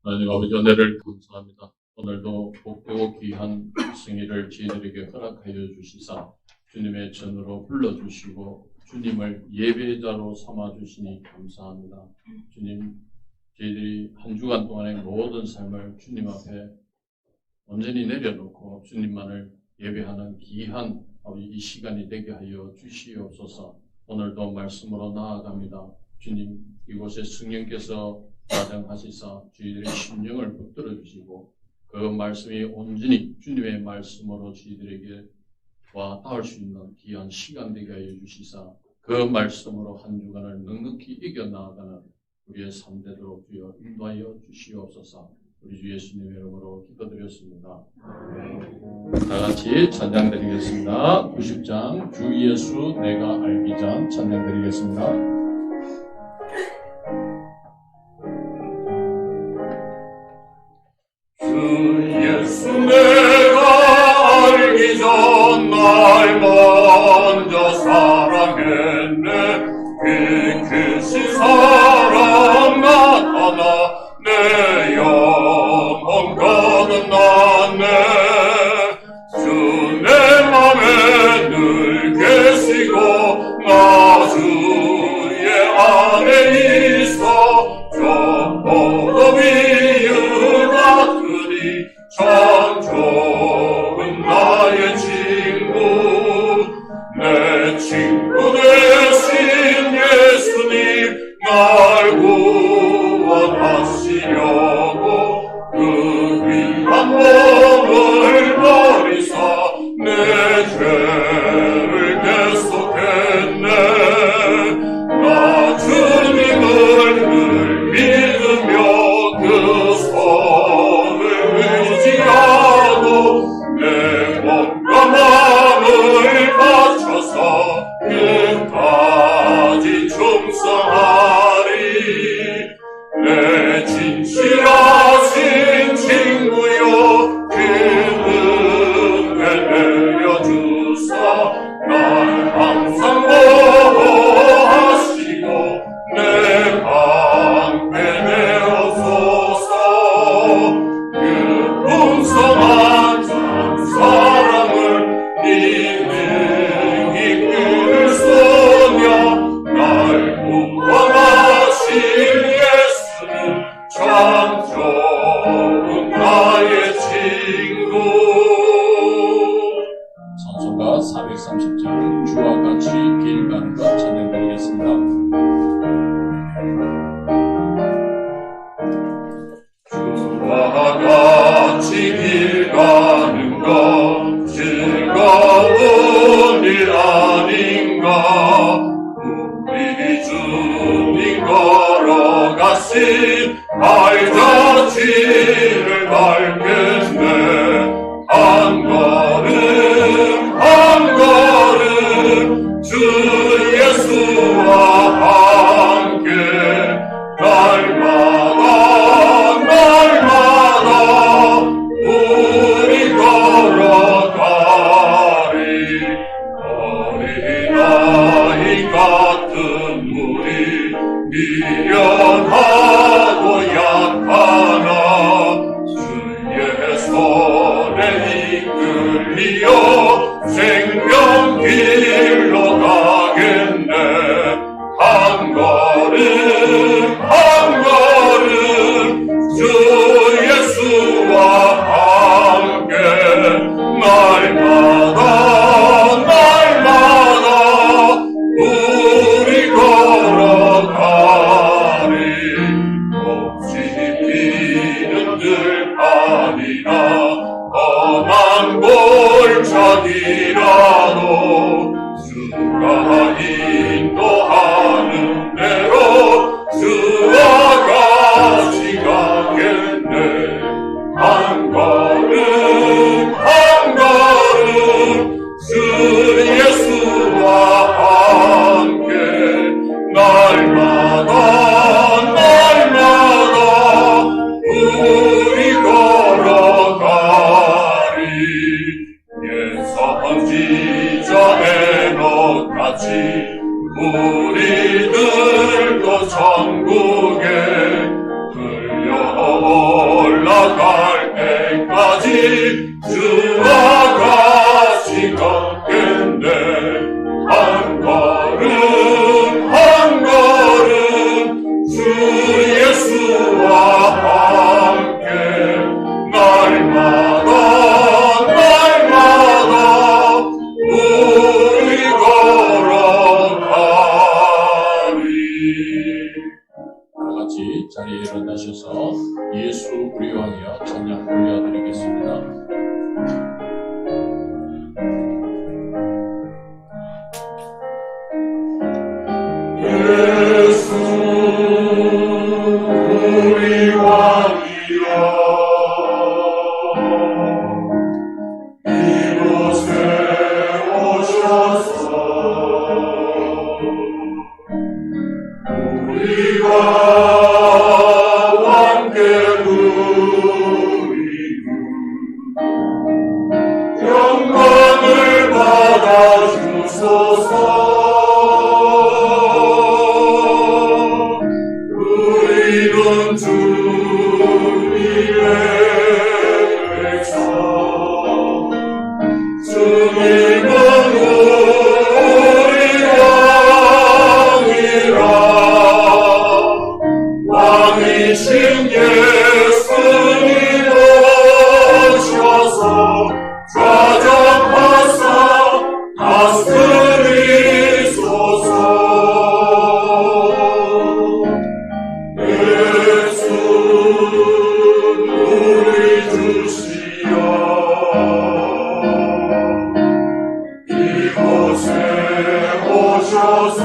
하나님 아버지 은혜를 감사합니다. 오늘도 복되고 귀한 승리를 저희들에게 허락하여 주시사 주님의 전으로 불러주시고 주님을 예배자로 삼아주시니 감사합니다. 주님, 저희들이 한 주간 동안의 모든 삶을 주님 앞에 온전히 내려놓고 주님만을 예배하는 귀한 이 시간이 되게 하여 주시옵소서. 오늘도 말씀으로 나아갑니다. 주님, 이곳에 성령께서 가정하시사 저희들의 심령을 붙들어 주시고 그 말씀이 온전히 주님의 말씀으로 저희들에게 와 닿을 수 있는 귀한 시간 되게 하여 주시사 그 말씀으로 한 주간을 넉넉히 이겨나가는 우리의 삶 되도록 주여 인도하여 주시옵소서. 우리 주 예수님의 이름으로 기도드렸습니다. 다 같이 찬양 드리겠습니다. 90장 주 예수 내가 알기자 찬양 드리겠습니다. 주 예수 내가 알기 전 날 먼저 사랑했네. 빛이신 사랑 나타나 내 영혼 거듭났네. 주 내 맘에 늘 계시고 나 주의 안에 있어. 저보다 비유 같으니 참 좋은 나의 친구. 내 친구 되신 예수님 날 구원하시려고 그 귀한 몸을 버리사 내 죄를 계속했네. 나 주님을 늘 믿으며 그 손을 의지하고 내 몸과 마음을 바쳐서 끝까지 충성하리. 내 진실하신 친구여 그 은혜 내려주사 날 항상 보호하시고 내 방패 되옵소서. 그 풍성한 사랑을 능히 끊을 소녀 날 구원하신 예수는 참 좋은 나의 친구. 찬송가 430장 주와 같이 길 가는 것 찬양 드리겠습니다. 주와 같이 길 가는 것 즐거운 일 아닌가. 우리 주님 걸어가신 발자취를 밟겠네. 한 걸음 한 걸음 주 예수와 함께 날마다 우리 걸어가리. 어린아이 같은 우리 미련하고 약하나 주의 손에 이끌리어 생명길로 가겠네. 한 걸음 한 걸음 주 예수와 함께 날마다 우리 걸어가리. 곱씹 피는 들판이나 험한 골짜기라도 주가 인도하는 대로 주와 같이 가겠네. 한 걸음 한 걸음 주 예수와 함께 날마다 우리 걸어가리. 옛 선지자 에녹같이 우리들도 천국에 들려오 갈 때까지 주와 같이 걷겠네. 한 걸음 한 걸음 주 예수와 함께 날마다 우리 걸어가리. 다같이 자리에 일어나셔서 예수 위하여 찬양 올려드리겠습니다. 예수 우리 왕이여 이곳에 오셔서 우리가 함께 누리는 영광을 받아주소서. 우리는 주님의 백성, 주님은 우리 왕이라. 왕이신 예수님 오셔서 좌정하사 다스리소서. 예수 우리 주시여 이곳에 오셔서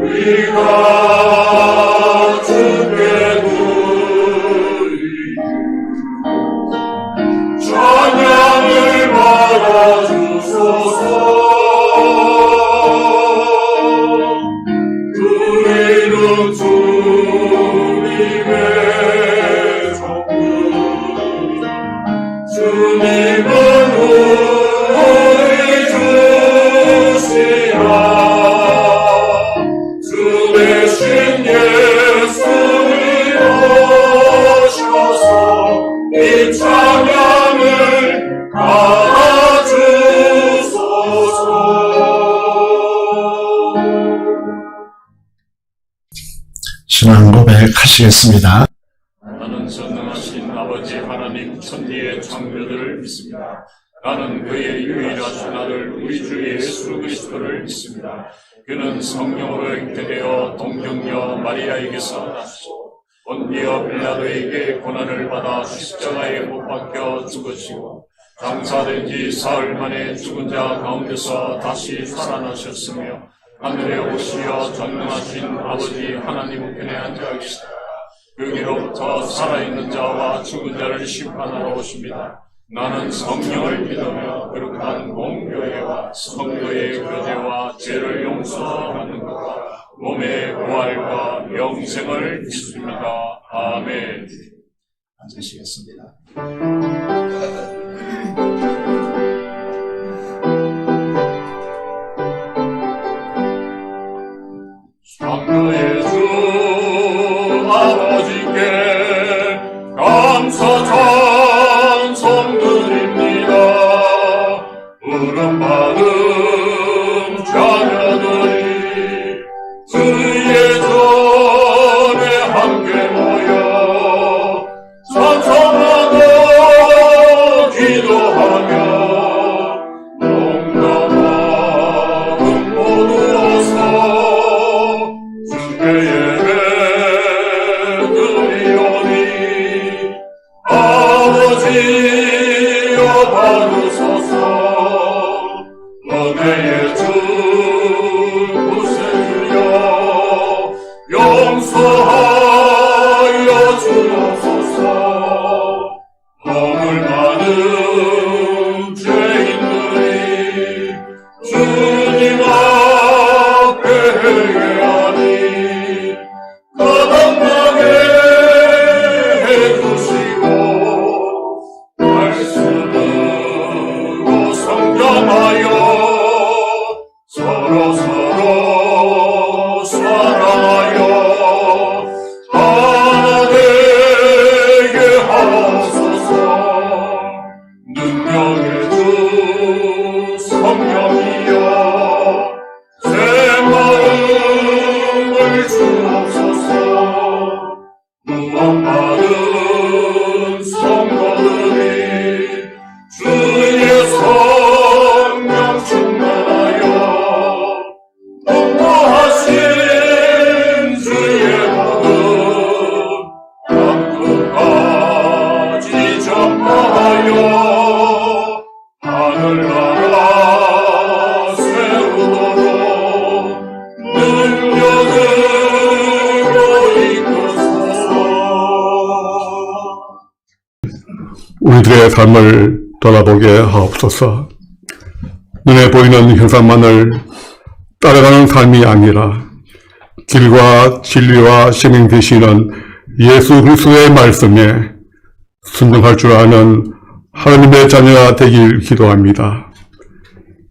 우리가 주께 드리는 찬양을 받아주소서. 우리는 주님의 종들, 주님은 우리 주시라. 주 대신 예수님 오셔서 이 찬양을 받아주소서. 신앙 고백하시겠습니다. 나는 전능하신 아버지 하나님 천지의 창조주를 믿습니다. 나는 그의 유일하신 아들 우리 주 예수 그리스도를 믿습니다. 그는 성령으로 잉태되어 동정녀 마리아에게서 나시고 본디어 빌라도에게 고난을 받아 십자가에 못 박혀 죽으시고 장사된 지 사흘 만에 죽은 자 가운데서 다시 살아나셨으며 하늘에 오시어 전능하신 아버지 하나님 우편에 앉아 계시다가 여기로부터 살아있는 자와 죽은 자를 심판하러 오십니다. 나는 성령을 믿으며 거룩한 공교회와 성도의 교제와 죄를 용서받는 것과 몸의 부활과 영생을 믿습니다. 아멘. 앉으시겠습니다. 창조의 주 아버지께 감사 찬송 드립니다. 부름받은 자녀들이 주의 전에 함께 모여 찬송하고 기도하며 온갖 마음 모두어서 주께 믿음을 주옵소서. 구원받은 성도들이 주의 성령 충만하여 공고하신 주의 복음 땅끝까지 전파하여 하늘나라 세우도록 능력으로 이끄소서. 우리들의 삶을 돌아보게 하옵소서. 눈에 보이는 현상만을 따라가는 삶이 아니라 길과 진리와 생명 되시는 예수 그리스도의 말씀에 순종할 줄 아는 하나님의 자녀가 되길 기도합니다.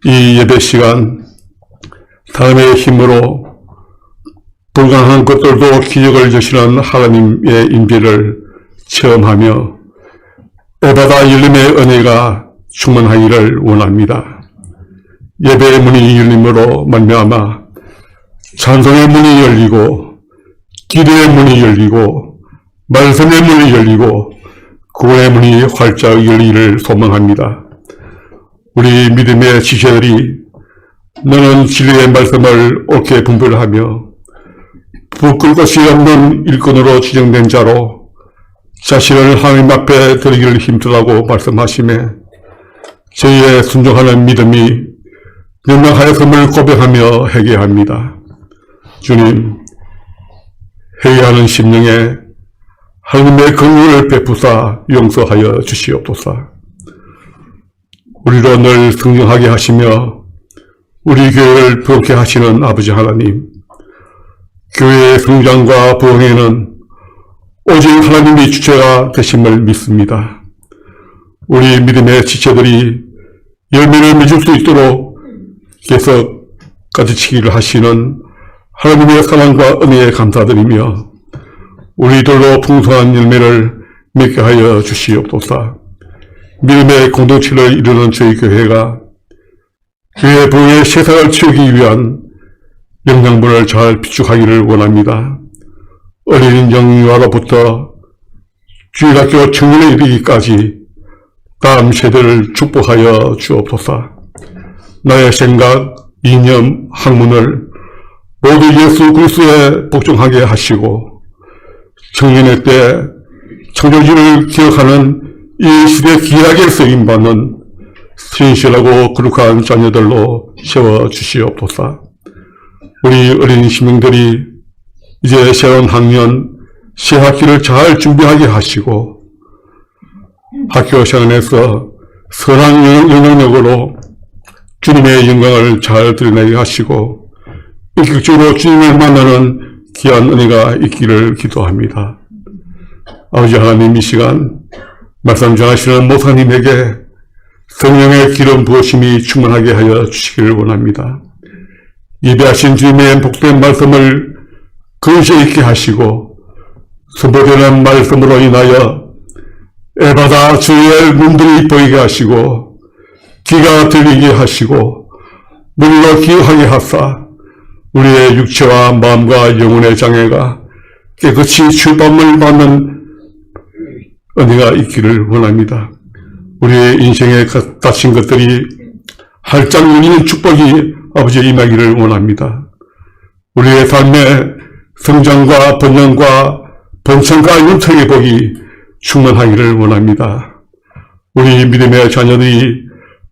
이 예배 시간 사람의 힘으로 불가능한 것들도 기적을 주시는 하나님의 임재를 체험하며 에바다 열림의 은혜가 충만하기를 원합니다. 예배의 문이 열림으로 말미암아 찬송의 문이 열리고 기도의 문이 열리고 말씀의 문이 열리고 구원의 문이 활짝 열리기를 소망합니다. 우리 믿음의 지체들이 너는 진리의 말씀을 옳게 분별하며 부끄러울 것이 없는 일꾼으로 지정된 자로 자신을 하나님 앞에 드리기를 힘쓰라고 말씀하시며 저희의 순종하는 믿음이 명랑하였음을 고백하며 회개합니다. 주님, 회개하는 심령에 하나님의 긍휼을 베푸사 용서하여 주시옵소서. 우리로 늘 승정하게 하시며 우리 교회를 부흥케 하시는 아버지 하나님, 교회의 성장과 부흥에는 오직 하나님이 주체가 되심을 믿습니다. 우리 믿음의 지체들이 열매를 맺을 수 있도록 계속 가지치기를 하시는 하나님의 사랑과 은혜에 감사드리며 우리들로 풍성한 열매를 맺게 하여 주시옵소서. 믿음의 공동체를 이루는 저희 교회가 교회 부흥의 세상을 치우기 위한 영양분을 잘 비축하기를 원합니다. 어린 영유아로부터 주일학교 청년에 이르기까지 다음 세대를 축복하여 주옵소서. 나의 생각, 이념, 학문을 모두 예수 그리스도에 복종하게 하시고 청년의 때 창조주를 기억하는 이 시대 귀하게 쓰임받는 신실하고 거룩한 자녀들로 세워주시옵소서. 우리 어린 신명들이 이제 새로운 학년, 새 학기를 잘 준비하게 하시고 학교 생활에서 선한 영향력으로 주님의 영광을 잘 드러내게 하시고 인격적으로 주님을 만나는 귀한 은혜가 있기를 기도합니다. 아버지 하나님, 이 시간 말씀 전하시는 목사님에게 성령의 기름 부으심이 충만하게 하여 주시기를 원합니다. 예배하신 주님의 복된 말씀을 근시에 있게 하시고 선포되는 말씀으로 인하여 에바다 주의 눈들이 보이게 하시고 귀가 들리게 하시고 눈으로 기억하게 하사 우리의 육체와 마음과 영혼의 장애가 깨끗이 출범을 받는 은혜가 있기를 원합니다. 우리의 인생에 닥친 것들이 활짝 열리는 축복이 아버지의 임하기를 원합니다. 우리의 삶에 성장과 번영과 번창과 윤택의 복이 충만하기를 원합니다. 우리 믿음의 자녀들이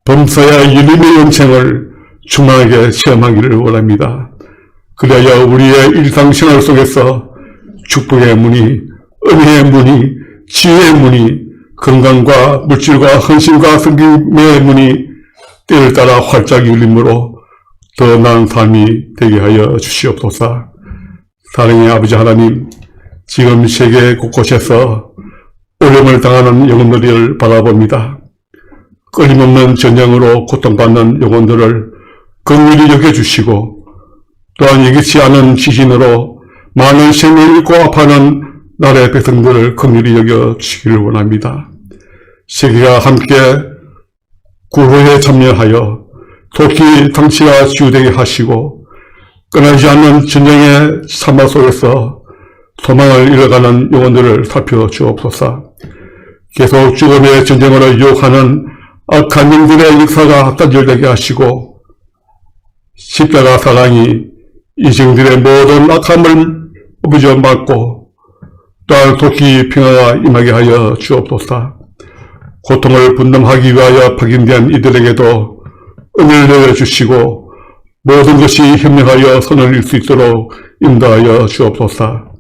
범사야 열림의 영생을 충만하게 체험하기를 원합니다. 그래야 우리의 일상생활 속에서 축복의 문이, 은혜의 문이, 지혜의 문이, 건강과 물질과 헌신과 섬김의 문이 때를 따라 활짝 열림으로 더 나은 삶이 되게 하여 주시옵소서. 사랑의 아버지 하나님, 지금 세계 곳곳에서 어려움을 당하는 영혼들을 바라봅니다. 끊임없는 전쟁으로 고통받는 영혼들을 긍휼히 여겨주시고 또한 예기치 않은 지진으로 많은 생명을 잃고 아파하는 나라의 백성들을 긍휼히 여겨주시기를 원합니다. 세계가 함께 구호에 참여하여 도끼 당치가 치유되게 하시고 끊어지지 않는 전쟁의 사막 속에서 소망을 잃어가는 영혼들을 살펴주옵소서. 계속 죽음의 전쟁으로 유혹하는 악한 영들의 역사가 단절되게 하시고 십자가 사랑이 이생들의 모든 악함을 부벼 막고 또한 도끼 평화가 임하게 하여 주옵소서. 고통을 분담하기 위하여 파견된 이들에게도 은혜를 내려주시고 모든 것이 현명하여 선을 이룰 수 있도록 인도하여 주옵소서.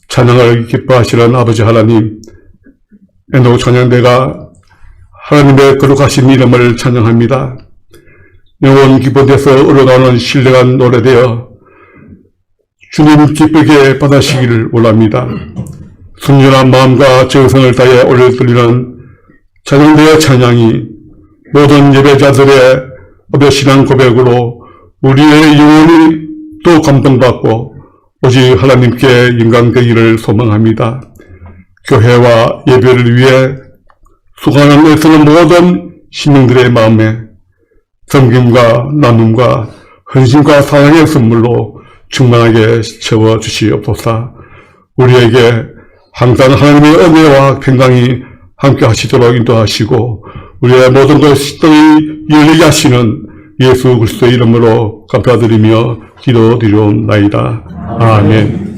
찬양을 기뻐하시는 아버지 하나님, 에녹 찬양대가 하나님의 거룩하신 이름을 찬양합니다. 영혼 깊은 데서 흘러가는 신령한 노래되어 주님 기쁘게 받아시기를 원합니다. 순전한 마음과 정성을 다해 올려드리는 찬양대의 찬양이 모든 예배자들의 신앙 고백으로 우리의 영혼이 또 감동받고 오직 하나님께 영광되기를 소망합니다. 교회와 예배를 위해 수고하는 애쓰는 모든 시민들의 마음에 섬김과 나눔과 헌신과 사랑의 선물로 충만하게 채워주시옵소서. 우리에게 항상 하나님의 은혜와 평강이 함께 하시도록 인도하시고 우리의 모든 것이 열리게 하시는 예수 그리스도의 이름으로 감사드리며 기도드리옵나이다. 아멘.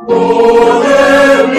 모든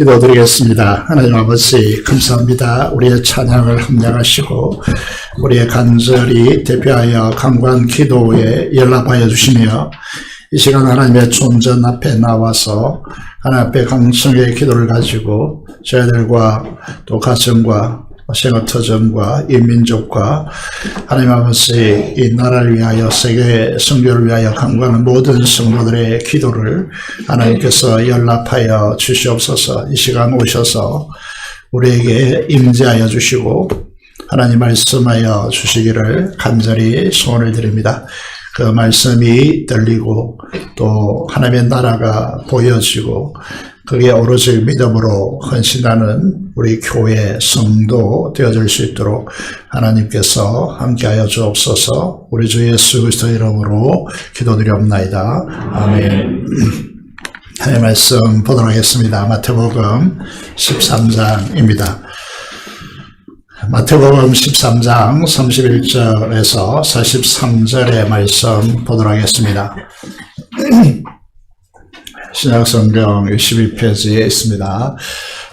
기도드리겠습니다. 하나님 아버지 감사합니다. 우리의 찬양을 합력하시고 우리의 간절히 대표하여 강구한 기도에 연락하여 주시며 이 시간 하나님의 존전 앞에 나와서 하나님 앞에 강성의 기도를 가지고 저희들과 또 가정과 생업터전과 이 민족과 하나님 아버지 이 나라를 위하여 세계 선교를 위하여 강구하는 모든 성도들의 기도를 하나님께서 연락하여 주시옵소서. 이 시간 오셔서 우리에게 임재하여 주시고 하나님 말씀하여 주시기를 간절히 소원을 드립니다. 그 말씀이 들리고 또 하나님의 나라가 보여지고 그게 오로지 믿음으로 헌신하는 우리 교회 성도 되어질 수 있도록 하나님께서 함께하여 주옵소서. 우리 주 예수 그리스도 이름으로 기도드리옵나이다. 아멘. 하나님의 말씀 보도록 하겠습니다. 마태복음 13장입니다. 마태복음 13장 31절에서 43절의 말씀 보도록 하겠습니다. 신약성경 62페이지에 있습니다.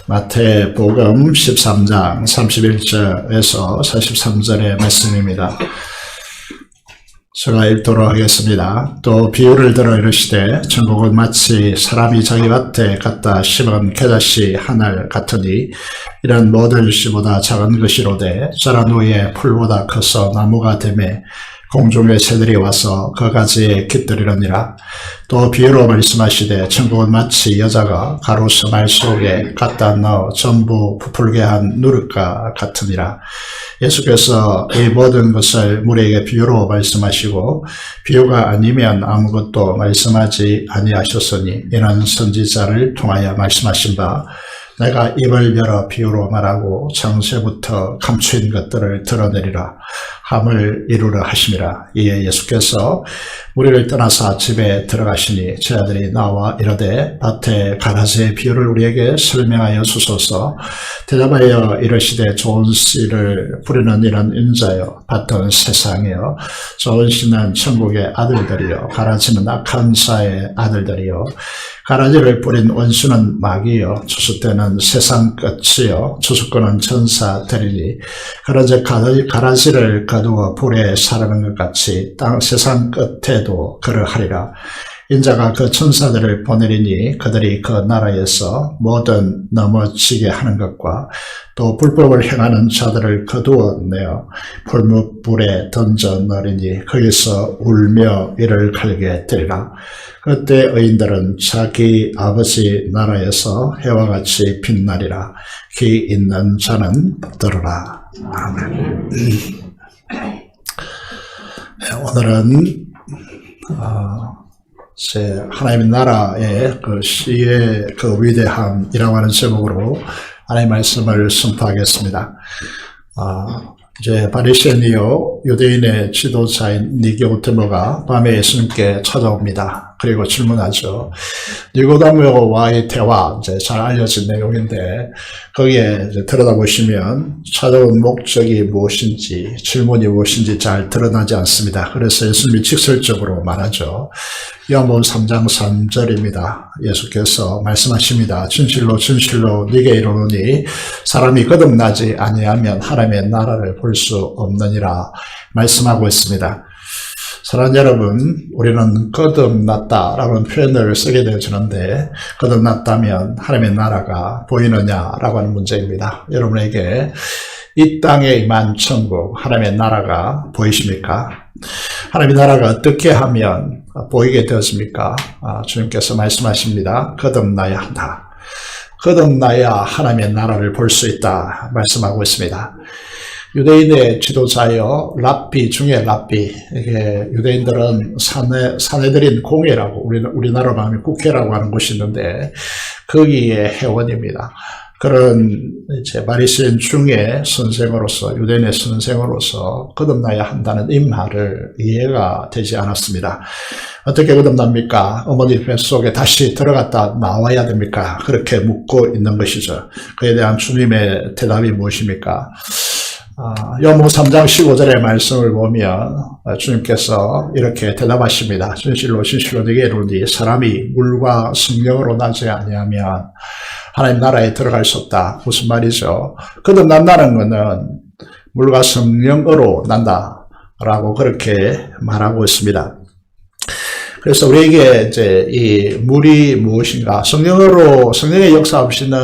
마태복음 13장 31절에서 43절의 말씀입니다. 제가 읽도록 하겠습니다. 또 비유를 들어 이르시되 천국은 마치 사람이 자기 밭에 갖다 심은 겨자씨 하늘 같으니 이런 모든 씨보다 작은 것이로되 자란 후에 풀보다 커서 나무가 되매 공중의 새들이 와서 그 가지에 깃들이느니라. 또 비유로 말씀하시되 천국은 마치 여자가 가로수 말 속에 갖다 넣어 전부 부풀게 한 누릇과 같으니라. 예수께서 이 모든 것을 우리에게 비유로 말씀하시고 비유가 아니면 아무것도 말씀하지 아니하셨으니 이는 선지자를 통하여 말씀하신 바 내가 입을 열어 비유로 말하고 창세부터 감추인 것들을 드러내리라 함을 이루려 하심이라. 이에 예수께서 우리를 떠나사 집에 들어가시니 제 아들이 나와 이르되 밭에 가라지의 비유를 우리에게 설명하여 주소서. 대답하여 이르시되 좋은 씨를 뿌리는 이런 인자여 밭은 세상이요 좋은 씨는 천국의 아들들이요 가라지는 악한 자의 아들들이요 가라지를 뿌린 원수는 마귀요 추수 때는 세상 끝이요 추수꾼은 천사들이니 그러자 가라지를 거두어 불에 사르는 것 같이 땅 세상 끝에도 그러하리라. 인자가 그 천사들을 보내리니 그들이 그 나라에서 모든 넘어지게 하는 것과 또 불법을 행하는 자들을 거두어 내어 불뭇불에 던져 넣으리니 거기서 울며 이를 갈게 되리라. 그때 의인들은 자기 아버지 나라에서 해와 같이 빛나리라. 귀 있는 자는 들으라. 아멘. 오늘은 하나님의 나라의 그 시의 그 위대함이라고 하는 제목으로 하나님의 말씀을 선포하겠습니다. 이제 바리새인이요 유대인의 지도자인 니고데모가 밤에 예수님께 찾아옵니다. 그리고 질문하죠. 니고데모와의 대화, 이제 잘 알려진 내용인데 거기에 이제 들여다보시면 찾아온 목적이 무엇인지 질문이 무엇인지 잘 드러나지 않습니다. 그래서 예수님이 직설적으로 말하죠. 요한복음 3장 3절입니다. 예수께서 말씀하십니다. 진실로 진실로 네게 이르노니 사람이 거듭나지 아니하면 하나님의 나라를 볼 수 없느니라 말씀하고 있습니다. 사랑하는 여러분, 우리는 거듭났다라는 표현을 쓰게 되어지는데 거듭났다면 하나님의 나라가 보이느냐라고 하는 문제입니다. 여러분에게 이 땅에 임한 천국, 하나님의 나라가 보이십니까? 하나님의 나라가 어떻게 하면 보이게 되었습니까? 주님께서 말씀하십니다. 거듭나야 한다. 거듭나야 하나님의 나라를 볼 수 있다 말씀하고 있습니다. 유대인의 지도자여 랍비 중에 랍비, 이게 유대인들은 사내들인 공회라고 우리나라로 하면 국회라고 하는 곳이 있는데 거기에 회원입니다. 그런 이제 바리새인 중에 선생으로서 유대인의 선생으로서 거듭나야 한다는 이 말을 이해가 되지 않았습니다. 어떻게 거듭납니까? 어머니 뱃속에 다시 들어갔다 나와야 됩니까? 그렇게 묻고 있는 것이죠. 그에 대한 주님의 대답이 무엇입니까? 요한복음 3장 15절의 말씀을 보면 주님께서 이렇게 대답하십니다. 진실로 진실로 네게 이르노니 사람이 물과 성령으로 나지 아니하면 하나님 나라에 들어갈 수 없다. 무슨 말이죠? 거듭난다는 것은 물과 성령으로 난다라고 그렇게 말하고 있습니다. 그래서 우리에게 이제 이 물이 무엇인가, 성령의 역사 없이는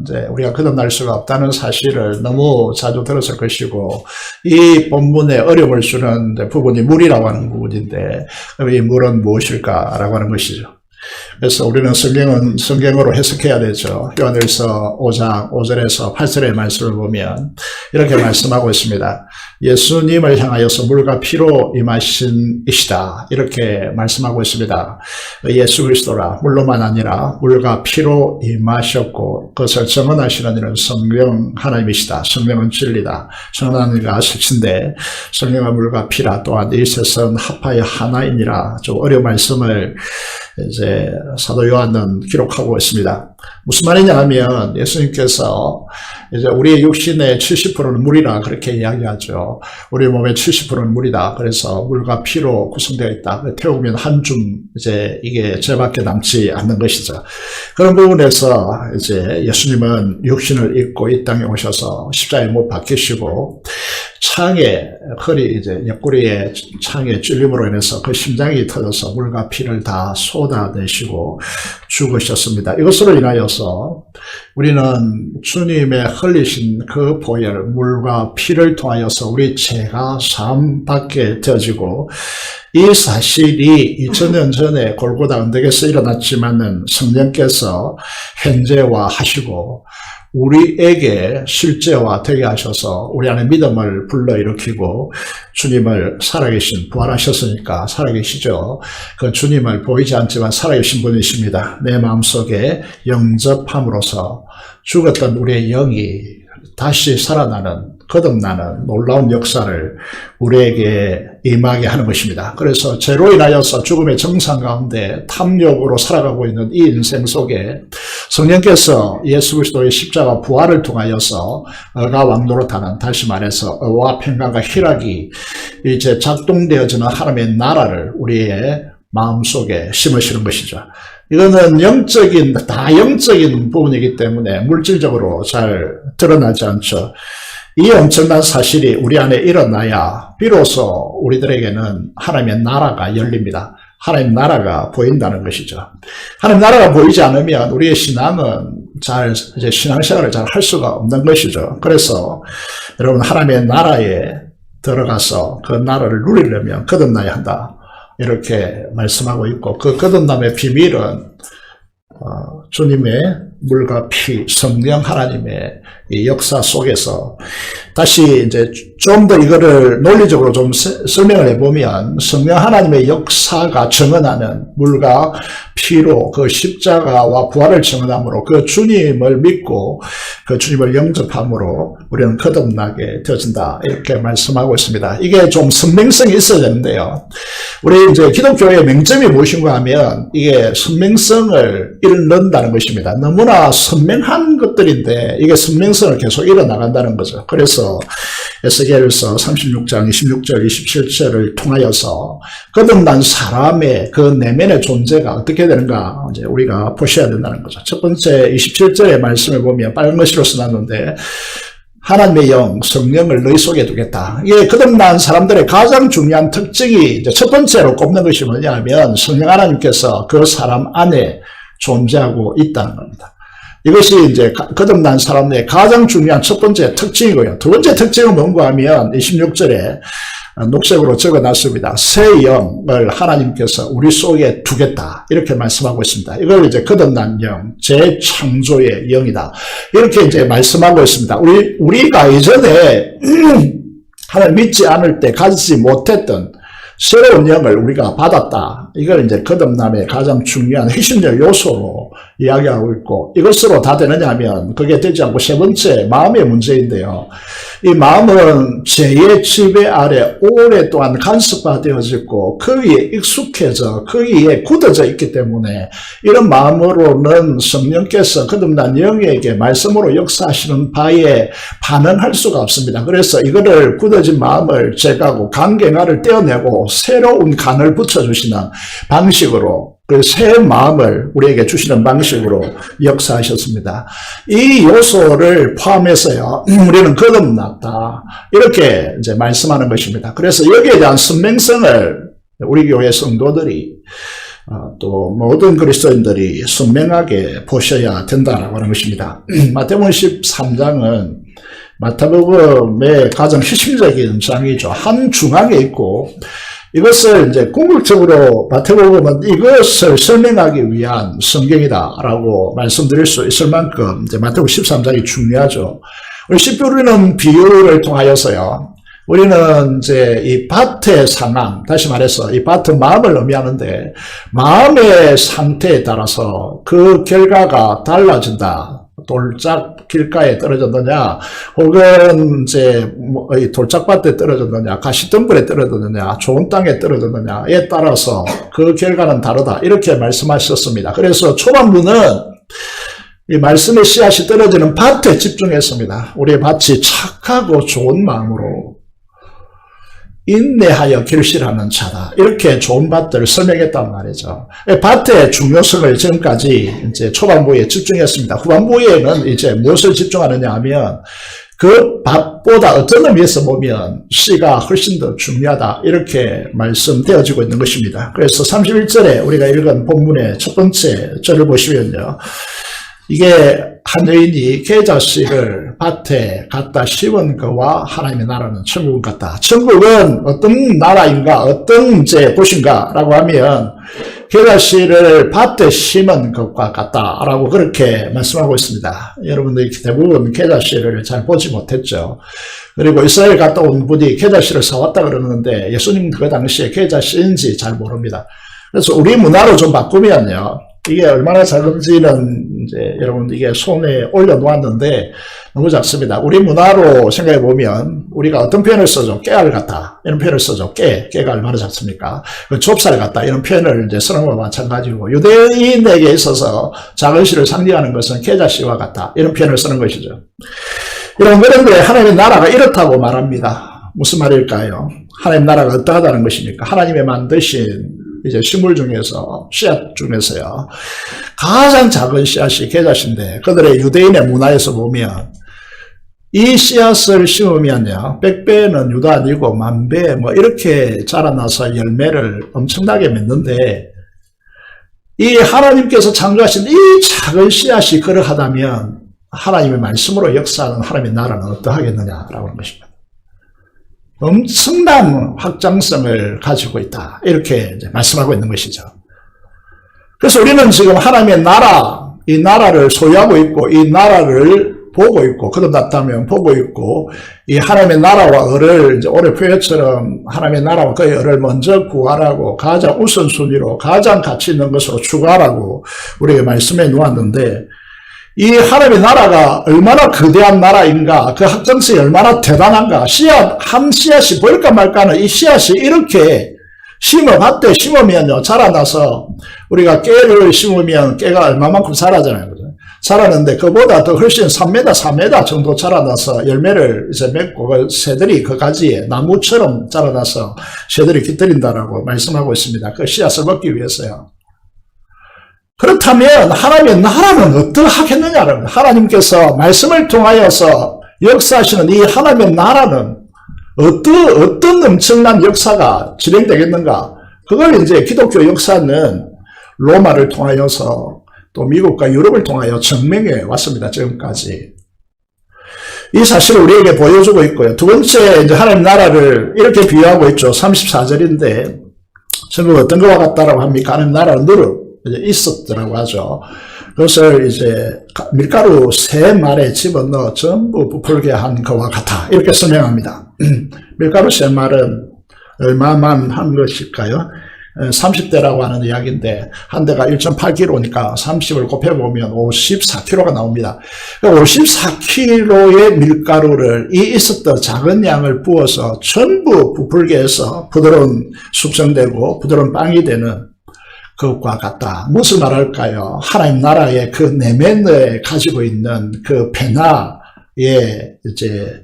이제 우리가 거듭날 수가 없다는 사실을 너무 자주 들었을 것이고, 이 본문에 어려움을 주는 부분이 물이라고 하는 부분인데, 그럼 이 물은 무엇일까라고 하는 것이죠. 그래서 우리는 성경으로 해석해야 되죠. 요한일서 5장 5절에서 8절의 말씀을 보면 이렇게 말씀하고 있습니다. 예수님을 향하여서 물과 피로 임하신 이시다. 이렇게 말씀하고 있습니다. 예수 그리스도라 물로만 아니라 물과 피로 임하셨고 그것을 증언하시는 이는 성령 하나님이시다. 성령은 진리다. 성령 하나님과 실신데 성령과 물과 피라. 또한 이 셋은 합하여 하나이니라. 좀 어려운 말씀을 이제 사도 요한은 기록하고 있습니다. 무슨 말이냐 하면 예수님께서 이제 우리의 육신의 70%는 물이라 그렇게 이야기하죠. 우리 몸의 70%는 물이다. 그래서 물과 피로 구성되어 있다. 태우면 한 줌 이제 이게 죄밖에 남지 않는 것이죠. 그런 부분에서 이제 예수님은 육신을 입고 이 땅에 오셔서 십자가에 못 박히시고 창에 허리 이제 옆구리에 창에 찔림으로 인해서 그 심장이 터져서 물과 피를 다 쏟아내시고 죽으셨습니다. 이것으로 인하여서 우리는 주님의 흘리신 그 보혈 물과 피를 통하여서 우리 죄가 사함받게 되어지고 이 사실이 2000년 전에 골고다 언덕에서 일어났지만은 성령께서 현재화하시고 우리에게 실제화되게 하셔서 우리 안에 믿음을 불러일으키고 주님을 살아계신 부활하셨으니까 살아계시죠. 그 주님을 보이지 않지만 살아계신 분이십니다. 내 마음속에 영접함으로써 죽었던 우리의 영이 다시 살아나는 거듭나는 놀라운 역사를 우리에게 임하게 하는 것입니다. 그래서 죄로 인하여서 죽음의 정상 가운데 탐욕으로 살아가고 있는 이 인생 속에 성령께서 예수 그리스도의 십자가 부활을 통하여서 의가 왕노릇하는, 다시 말해서 의와 평강과 희락이 이제 작동되어지는 하나님의 나라를 우리의 마음속에 심으시는 것이죠. 이거는 다 영적인 부분이기 때문에 물질적으로 잘 드러나지 않죠. 이 엄청난 사실이 우리 안에 일어나야 비로소 우리들에게는 하나님의 나라가 열립니다. 하나님 나라가 보인다는 것이죠. 하나님 나라가 보이지 않으면 우리의 신앙은 이제 신앙생활을 잘 할 수가 없는 것이죠. 그래서 여러분 하나님의 나라에 들어가서 그 나라를 누리려면 거듭나야 한다. 이렇게 말씀하고 있고 그 거듭남의 비밀은 주님의 물과 피, 성령 하나님의 이 역사 속에서 다시 이제 좀 더 이거를 논리적으로 좀 설명을 해보면 성령 하나님의 역사가 증언하는 물과 피로 그 십자가와 부활을 증언함으로 그 주님을 믿고 그 주님을 영접함으로 우리는 거듭나게 되어진다. 이렇게 말씀하고 있습니다. 이게 좀 선명성이 있어야 되는데요. 우리 이제 기독교의 맹점이 무엇인가 하면 이게 선명성을 잃는다는 것입니다. 너무나 선명한 것들인데 이게 선명성을 계속 잃어나간다는 거죠. 그래서 에스겔서 36장 26절 27절을 통하여서 거듭난 사람의 그 내면의 존재가 어떻게 되는가 이제 우리가 보셔야 된다는 거죠. 첫 번째 27절의 말씀을 보면 빨간 글씨로 써놨는데 하나님의 영, 성령을 너희 속에 두겠다. 이게 거듭난 사람들의 가장 중요한 특징이 이제 첫 번째로 꼽는 것이 뭐냐면 성령 하나님께서 그 사람 안에 존재하고 있다는 겁니다. 이것이 이제 거듭난 사람의 가장 중요한 첫 번째 특징이고요. 두 번째 특징은 뭔가 하면 26절에 녹색으로 적어놨습니다. 새 영을 하나님께서 우리 속에 두겠다. 이렇게 말씀하고 있습니다. 이걸 이제 거듭난 영, 재창조의 영이다. 이렇게 이제 말씀하고 있습니다. 우리가 이전에 하나님 믿지 않을 때 가지지 못했던 새로운 영을 우리가 받았다. 이걸 이제 거듭남의 가장 중요한 핵심적 요소로 이야기하고 있고 이것으로 다 되느냐 하면 그게 되지 않고 세 번째 마음의 문제인데요. 이 마음은 죄의 지배 아래 오랫동안 간섭화되어지고 거기에 익숙해져 거기에 굳어져 있기 때문에 이런 마음으로는 성령께서 거듭난 영에게 말씀으로 역사하시는 바에 반응할 수가 없습니다. 그래서 이거를 굳어진 마음을 제거하고 간경화를 떼어내고 새로운 간을 붙여주시는 방식으로 그 새 마음을 우리에게 주시는 방식으로 역사하셨습니다. 이 요소를 포함해서요, 우리는 거듭났다. 이렇게 이제 말씀하는 것입니다. 그래서 여기에 대한 선명성을 우리 교회 성도들이 또 모든 그리스도인들이 선명하게 보셔야 된다라고 하는 것입니다. 마태복음 13장은 마태복음의 가장 핵심적인 장이죠. 한 중앙에 있고, 이것을 이제 궁극적으로 마태복음은 이것을 설명하기 위한 성경이다라고 말씀드릴 수 있을 만큼 이제 마태복음 13장이 중요하죠. 우리 십부르는 비유를 통하여서요, 우리는 이제 이 밭의 상황, 다시 말해서 이 밭은 마음을 의미하는데, 마음의 상태에 따라서 그 결과가 달라진다. 돌짝 길가에 떨어졌느냐, 혹은 이제 이 돌짝밭에 떨어졌느냐, 가시덤불에 떨어졌느냐, 좋은 땅에 떨어졌느냐에 따라서 그 결과는 다르다. 이렇게 말씀하셨습니다. 그래서 초반부는 이 말씀의 씨앗이 떨어지는 밭에 집중했습니다. 우리의 밭이 착하고 좋은 마음으로 인내하여 결실하는 차다. 이렇게 좋은 밭들을 설명했단 말이죠. 밭의 중요성을 지금까지 이제 초반부에 집중했습니다. 후반부에는 이제 무엇을 집중하느냐 하면 그 밭보다 어떤 의미에서 보면 씨가 훨씬 더 중요하다. 이렇게 말씀되어지고 있는 것입니다. 그래서 31절에 우리가 읽은 본문의 첫 번째 절을 보시면요. 이게 한 여인이 계자씨를 밭에 갖다 심은 그와 하나님의 나라는 천국은 같다. 천국은 어떤 나라인가, 어떤 이제 곳인가 라고 하면 계자씨를 밭에 심은 것과 같다라고 그렇게 말씀하고 있습니다. 여러분들이 대부분 계자씨를 잘 보지 못했죠. 그리고 이스라엘 갔다 온 분이 계자씨를 사왔다 그러는데 예수님 그 당시에 계자씨인지 잘 모릅니다. 그래서 우리 문화로 좀 바꾸면요, 이게 얼마나 작은지는 이제 여러분 이게 손에 올려놓았는데 너무 작습니다. 우리 문화로 생각해 보면 우리가 어떤 표현을 쓰죠? 깨알 같다 이런 표현을 쓰죠. 깨가 얼마나 작습니까? 좁쌀 같다 이런 표현을 이제 쓰는 것과 마찬가지고, 유대인에게 있어서 작은 씨를 상징하는 것은 계자씨와 같다 이런 표현을 쓰는 것이죠. 여러분, 그런데 하나님의 나라가 이렇다고 말합니다. 무슨 말일까요? 하나님의 나라가 어떠하다는 것입니까? 하나님의 만드신 이제 식물 중에서, 씨앗 중에서요, 가장 작은 씨앗이 계자씨인데, 그들의 유대인의 문화에서 보면, 이 씨앗을 심으면요, 100배는 유도 아니고 10,000배, 이렇게 자라나서 열매를 엄청나게 맺는데, 이 하나님께서 창조하신 이 작은 씨앗이 그러하다면, 하나님의 말씀으로 역사하는 하나님의 나라는 어떠하겠느냐라고 하는 것입니다. 엄청난 확장성을 가지고 있다. 이렇게 이제 말씀하고 있는 것이죠. 그래서 우리는 지금 하나님의 나라, 이 나라를 소유하고 있고, 이 나라를 보고 있고, 거듭났다면 보고 있고, 이 하나님의 나라와 을을 이제 올해 표현처럼 하나님의 나라와 그의 을을 먼저 구하라고, 가장 우선순위로, 가장 가치 있는 것으로 추구하라고 우리에게 말씀해 놓았는데, 이 하나님의 나라가 얼마나 거대한 나라인가, 그 확장성이 얼마나 대단한가, 한 씨앗이 보일까 말까는 이 씨앗이 이렇게 밭에 심으면요, 자라나서, 우리가 깨를 심으면 깨가 얼마만큼 자라잖아요. 그죠? 자라는데 그보다 더 훨씬 3m, 4m 정도 자라나서 열매를 이제 맺고, 그 새들이 그 가지에 나무처럼 자라나서 새들이 깃들인다라고 말씀하고 있습니다. 그 씨앗을 먹기 위해서요. 그렇다면 하나님의 나라는 어떠하겠느냐는, 하나님께서 말씀을 통하여서 역사하시는 이 하나님의 나라는 어떤 엄청난 역사가 진행되겠는가? 그걸 이제 기독교 역사는 로마를 통하여서 또 미국과 유럽을 통하여 증명해 왔습니다. 지금까지. 이 사실을 우리에게 보여주고 있고요. 두 번째, 이제 하나님 나라를 이렇게 비유하고 있죠. 34절인데, 전부 어떤 것과 같다라고 합니까? 하나님 나라는 누룩. 이제 있었더라고 하죠. 그것을 이제 밀가루 3말에 집어넣어 전부 부풀게 한 것과 같아. 이렇게 설명합니다. 밀가루 3말은 얼마만 한 것일까요? 30대라고 하는 이야기인데, 한 대가 1.8kg니까 30을 곱해보면 54kg가 나옵니다. 54kg의 밀가루를 이 있었던 작은 양을 부어서 전부 부풀게 해서 부드러운 숙성되고 부드러운 빵이 되는 그것과 같다. 무슨 말할까요? 하나님 나라의 그 내면에 가지고 있는 그 변화의 이제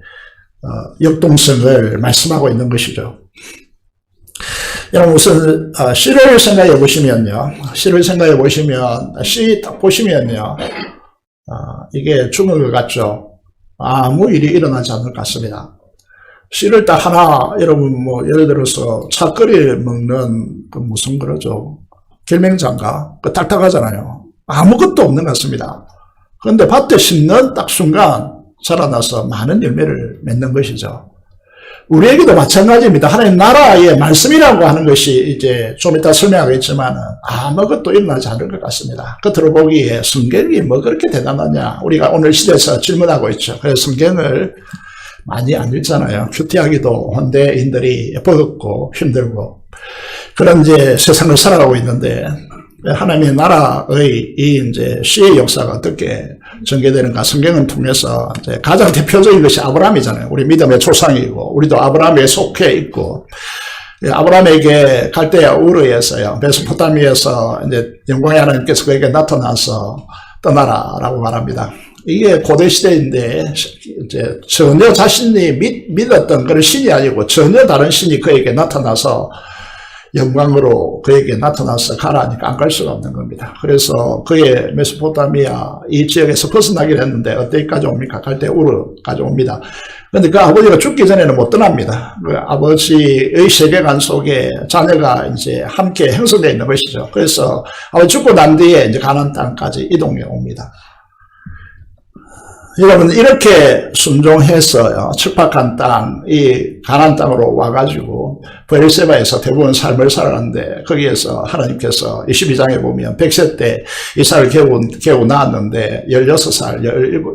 역동성을 말씀하고 있는 것이죠. 여러분 우선 시를 생각해 보시면요. 시를 생각해 보시면 시 딱 보시면요. 이게 죽은 것 같죠. 아무 일이 일어나지 않을 것 같습니다. 시를 딱 하나 여러분 뭐 예를 들어서 차거리 먹는 그 무슨 그러죠. 결명장가 그 딱딱하잖아요. 아무것도 없는 것 같습니다. 그런데 밭에 심는 딱 순간 자라나서 많은 열매를 맺는 것이죠. 우리에게도 마찬가지입니다. 하나님 나라의 말씀이라고 하는 것이 이제 좀 이따 설명하겠지만 아무것도 일어나지 않을 것 같습니다. 겉으로 보기에 성경이 뭐 그렇게 대단하냐. 우리가 오늘 시대에서 질문하고 있죠. 그래서 성경을 많이 안 읽잖아요. 큐티하기도 현대인들이 버겁고 힘들고 그런 이제 세상을 살아가고 있는데 하나님의 나라의 이 이제 시의 역사가 어떻게 전개되는가 성경을 통해서 이제 가장 대표적인 것이 아브라함이잖아요. 우리 믿음의 조상이고 우리도 아브라함에 속해 있고 아브라함에게 갈대아 우르에서요 메소포타미아에서 이제 영광의 하나님께서 그에게 나타나서 떠나라라고 말합니다. 이게 고대 시대인데 이제 전혀 자신이 믿었던 그런 신이 아니고 전혀 다른 신이 그에게 나타나서 영광으로 그에게 나타나서 가라 하니까 안 갈 수가 없는 겁니다. 그래서 그의 메소포타미아 이 지역에서 벗어나기로 했는데 어디까지 옵니까? 갈대아 우르까지 옵니다. 그런데 그 아버지가 죽기 전에는 못 떠납니다. 그 아버지의 세계관 속에 자녀가 이제 함께 형성되어 있는 것이죠. 그래서 아버지 죽고 난 뒤에 이제 가나안 땅까지 이동해 옵니다. 여러분 이렇게 순종해서 척박한 땅, 이 가나안 땅으로 와가지고 브엘세바에서 대부분 삶을 살았는데 거기에서 하나님께서 22장에 보면 100세 때 이삭을 겨우 낳았는데 16살,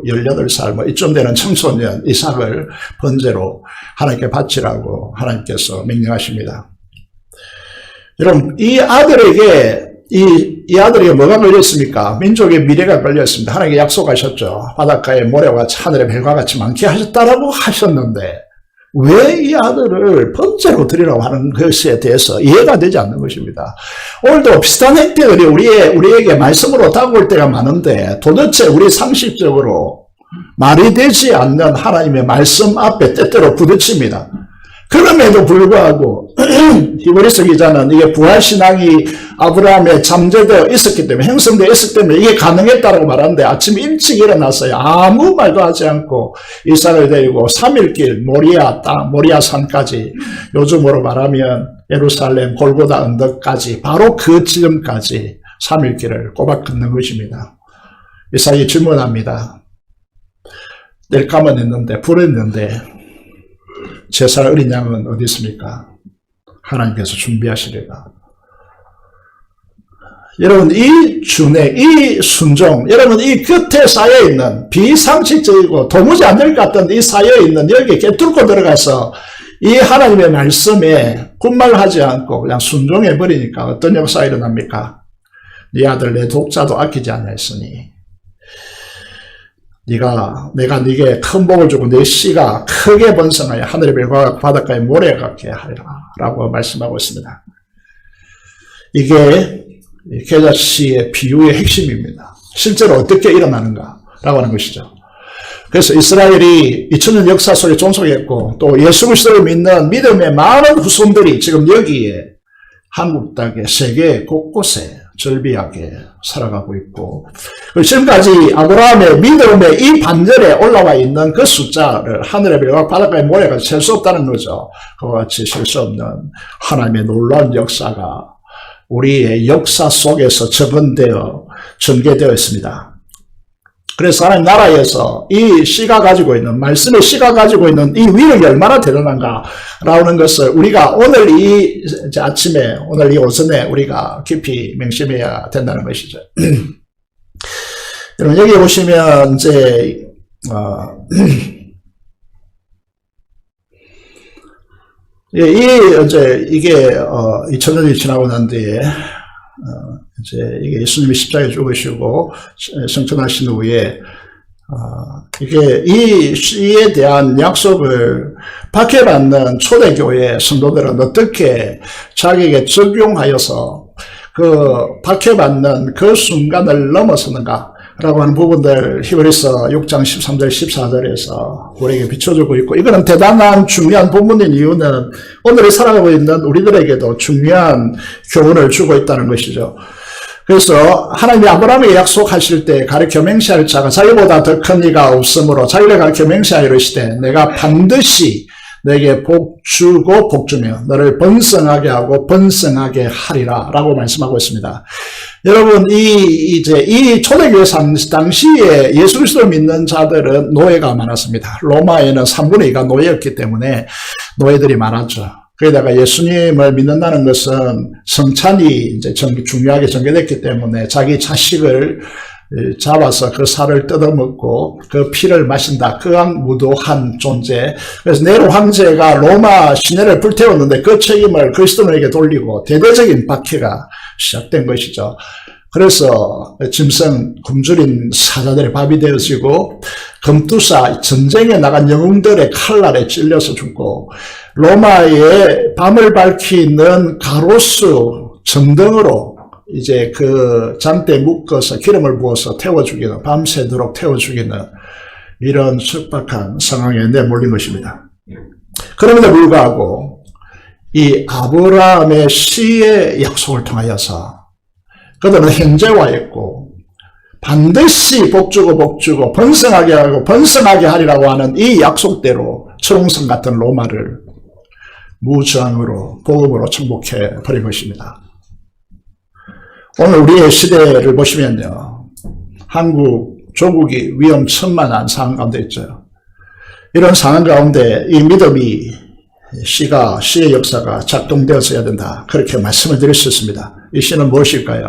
18살 뭐 이쯤 되는 청소년 이삭을 번제로 하나님께 바치라고 하나님께서 명령하십니다. 여러분 이 아들에게 이 아들에게 뭐가 걸렸습니까? 민족의 미래가 걸렸습니다. 하나님께 약속하셨죠. 바닷가에 모래와 하늘의 별과 같이 많게 하셨다라고 하셨는데 왜 이 아들을 번제로 드리라고 하는 것에 대해서 이해가 되지 않는 것입니다. 오늘도 비슷한 행태들이 우리에게 말씀으로 다가올 때가 많은데 도대체 우리 상식적으로 말이 되지 않는 하나님의 말씀 앞에 때때로 부딪힙니다. 그럼에도 불구하고 히브리서 기자는 이게 부활신앙이 아브라함에 잠재되어 있었기 때문에 형성되어 있었기 때문에 이게 가능했다고 말하는데 아침 일찍 일어났어요. 아무 말도 하지 않고 이삭을 데리고 3일길 모리아 산까지 요즘으로 말하면 예루살렘 골고다 언덕까지 바로 그 지점까지 3일길을 꼬박 걷는 것입니다. 이삭이 질문합니다. 내일 감아냈는데 불했는데 제사 어린 양은 어디 있습니까? 하나님께서 준비하시리라. 여러분 이 준행, 이 순종, 여러분 이 곁에 쌓여있는 비상식적이고 도무지 안 될 것 같던 이 쌓여있는 여기 깨뚫고 들어가서 이 하나님의 말씀에 군말하지 않고 그냥 순종해버리니까 어떤 역사가 일어납니까? 네 아들 내 독자도 아끼지 않았으니 내가 네게 큰 복을 주고 내 씨가 크게 번성하여 하늘의 별과 바닷가의 모래 같게 하리라 라고 말씀하고 있습니다. 이게 계자씨의 비유의 핵심입니다. 실제로 어떻게 일어나는가 라고 하는 것이죠. 그래서 이스라엘이 2000년 역사 속에 존속했고 또 예수 그리스도를 믿는 믿음의 많은 후손들이 지금 여기에 한국 땅에 세계 곳곳에 절비하게 살아가고 있고 지금까지 아브라함의 믿음의 이 반절에 올라와 있는 그 숫자를 하늘의 별과 바닷가의 모래가 셀 수 없다는 거죠. 그와 같이 셀 수 없는 하나님의 놀라운 역사가 우리의 역사 속에서 적은되어 전개되어 있습니다. 그래서 하나님 나라에서 이 씨가 가지고 있는 말씀의 씨가 가지고 있는 이 위력이 얼마나 대단한가라는 것을 우리가 오늘 이 아침에 오늘 이 오전에 우리가 깊이 명심해야 된다는 것이죠. 여러분 여기 보시면 이제 이게 2000년이 지나고 난 뒤에 이제 이게 예수님이 십자가에 죽으시고 성천하신 후에 이게 이 씨에 대한 약속을 박해받는 초대교회 성도들은 어떻게 자기에게 적용하여서 그 박해받는 그 순간을 넘어서는가? 라고 하는 부분들 히브리서 6장 13절 14절에서 우리에게 비춰주고 있고, 이거는 대단한 중요한 부분인 이유는 오늘 살아가고 있는 우리들에게도 중요한 교훈을 주고 있다는 것이죠. 그래서 하나님이 아브라함에게 약속하실 때 가르쳐 맹세할 자가 자기보다 더 큰 이가 없으므로 자기를 가르쳐 맹세하여 이르시되 내가 반드시 내게 복 주고 복 주며 너를 번성하게 하고 번성하게 하리라 라고 말씀하고 있습니다. 여러분, 이 초대교회 당시에 예수 그리스도를 믿는 자들은 노예가 많았습니다. 로마에는 3분의 2가 노예였기 때문에 노예들이 많았죠. 거기다가 예수님을 믿는다는 것은 성찬이 이제 중요하게 전개됐기 때문에 자기 자식을 잡아서 그 살을 뜯어먹고 그 피를 마신다. 극악무도한 존재. 그래서 네로 황제가 로마 시내를 불태웠는데 그 책임을 그리스도인에게 돌리고 대대적인 박해가 시작된 것이죠. 그래서 짐승 굶주린 사자들의 밥이 되어지고 금투사 전쟁에 나간 영웅들의 칼날에 찔려서 죽고 로마의 밤을 밝히는 가로수 전등으로 이제 그 잔대에 묶어서 기름을 부어서 태워 죽이는, 밤새도록 태워 죽이는 이런 척박한 상황에 내몰린 것입니다. 그럼에도 불구하고 이 아브라함의 씨의 약속을 통하여서 그들은 현재화했고 반드시 복주고 복주고 번성하게 하고 번성하게 하리라고 하는 이 약속대로 철옹성 같은 로마를 무저항으로 복음으로 정복해 버린 것입니다. 오늘 우리의 시대를 보시면요, 한국, 조국이 위험천만한 상황 가운데 있죠. 이런 상황 가운데 이 믿음이 시의 역사가 작동되었어야 된다. 그렇게 말씀을 드릴 수 있습니다. 이 시는 무엇일까요?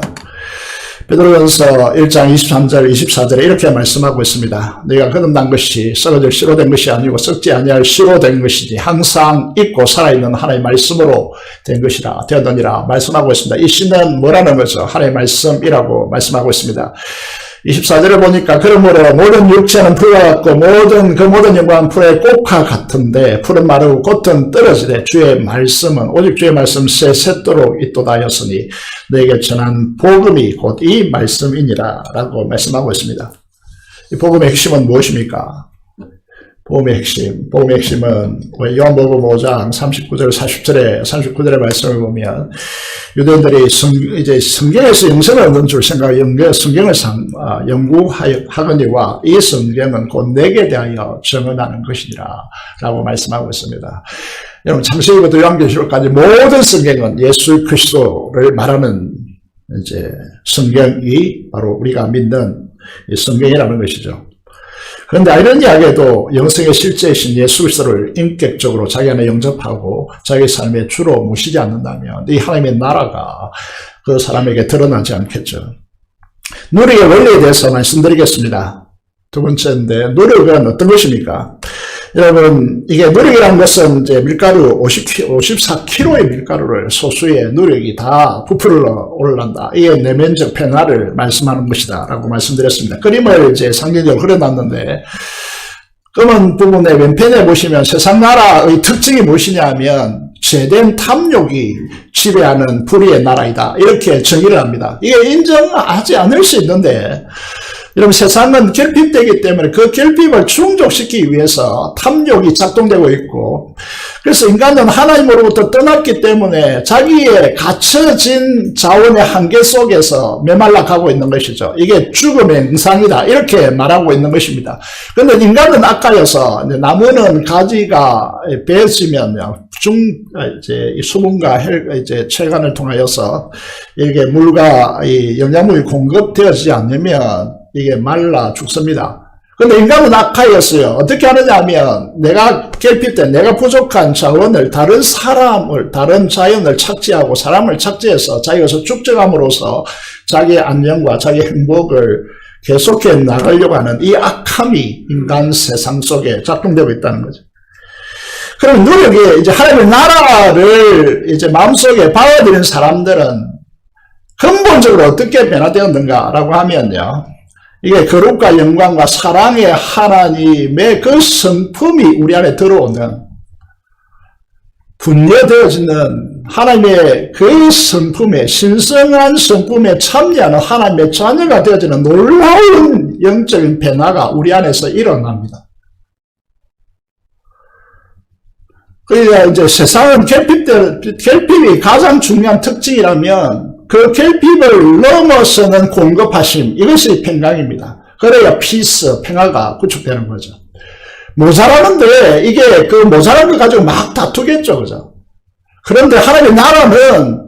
베드로전서 1장 23절 24절에 이렇게 말씀하고 있습니다. 네가 거듭난 것이 썩어질 씨로 된 것이 아니고 썩지 아니할 씨로 된 것이지 항상 있고 살아있는 하나님의 말씀으로 된 것이라 되었느니라 말씀하고 있습니다. 이 시는 뭐라는 거죠? 하나님의 말씀이라고 말씀하고 있습니다. 24절에 보니까 그러므로 모든 육체는 풀과 같고 모든 영광은 풀의 꽃과 같은데 풀은 마르고 꽃은 떨어지되 주의 말씀은 오직 주의 말씀 새새도록 있도다 하였으니 너에게 전한 복음이 곧 이 말씀이니라 라고 말씀하고 있습니다. 이 복음의 핵심은 무엇입니까? 복음의 핵심은 요한복음 5장 39절 39절의 말씀을 보면 유대인들이 이제 성경에서 영생을 얻는 줄 생각하여 성경을 연구하거니와 이 성경은 곧 내게 대하여 증언하는 것이니라 라고 말씀하고 있습니다. 여러분, 창세기부터 요한계시록까지 모든 성경은 예수 그리스도를 말하는 이제 성경이 바로 우리가 믿는 이 성경이라는 것이죠. 그런데 아이러니하게도 영생의 실제이신 예수 그리스도를 인격적으로 자기 안에 영접하고 자기 삶의 주로 모시지 않는다면 이 하나님의 나라가 그 사람에게 드러나지 않겠죠. 노력의 원리에 대해서 말씀드리겠습니다. 두 번째인데, 노력은 어떤 것입니까? 여러분, 이게 노력이라는 것은 이제 밀가루 54kg의 밀가루를 소수의 노력이 다 부풀어 올란다. 이게 내면적 변화를 말씀하는 것이다 라고 말씀드렸습니다. 그림을 이제 상징적으로 그려놨는데, 검은 부분의 왼편에 보시면 세상 나라의 특징이 무엇이냐 하면 제된 탐욕이 지배하는 불의의 나라이다. 이렇게 정의를 합니다. 이게 인정하지 않을 수 있는데, 여러분, 세상은 결핍되기 때문에 그 결핍을 충족시키기 위해서 탐욕이 작동되고 있고, 그래서 인간은 하나님으로부터 떠났기 때문에 자기의 갖춰진 자원의 한계 속에서 메말라 가고 있는 것이죠. 이게 죽음의 응상이다. 이렇게 말하고 있는 것입니다. 그런데 인간은 악하여서 나무는 가지가 베어지면 이제 수분과 이제 체관을 통하여서 이게 물과 이 영양분이 공급되어지지 않으면 이게 말라 죽습니다. 근데 인간은 악하였어요. 어떻게 하느냐 하면 내가 결핍된, 내가 부족한 자원을 다른 자연을 착지하고 사람을 착지해서 자기가 축적함으로써 자기의 안녕과 자기의 행복을 계속해 나가려고 하는 이 악함이 인간 세상 속에 작동되고 있다는 거죠. 그럼 노력이 이제 하나님의 나라를 이제 마음속에 받아들인 사람들은 근본적으로 어떻게 변화되었는가라고 하면요. 이게 거룩과 영광과 사랑의 하나님의 그 성품이 우리 안에 들어오는 분열되어지는 하나님의 그 성품에, 신성한 성품에 참여하는 하나님의 자녀가 되어지는 놀라운 영적인 변화가 우리 안에서 일어납니다. 그러니까 이제 세상은 결핍이 가장 중요한 특징이라면 그 결핍을 넘어서는 공급하심, 이것이 평강입니다. 그래야 피스, 평화가 구축되는 거죠. 모자라는데 이게 그 모자란 걸 가지고 막 다투겠죠, 그죠? 그런데 하나님의 나라는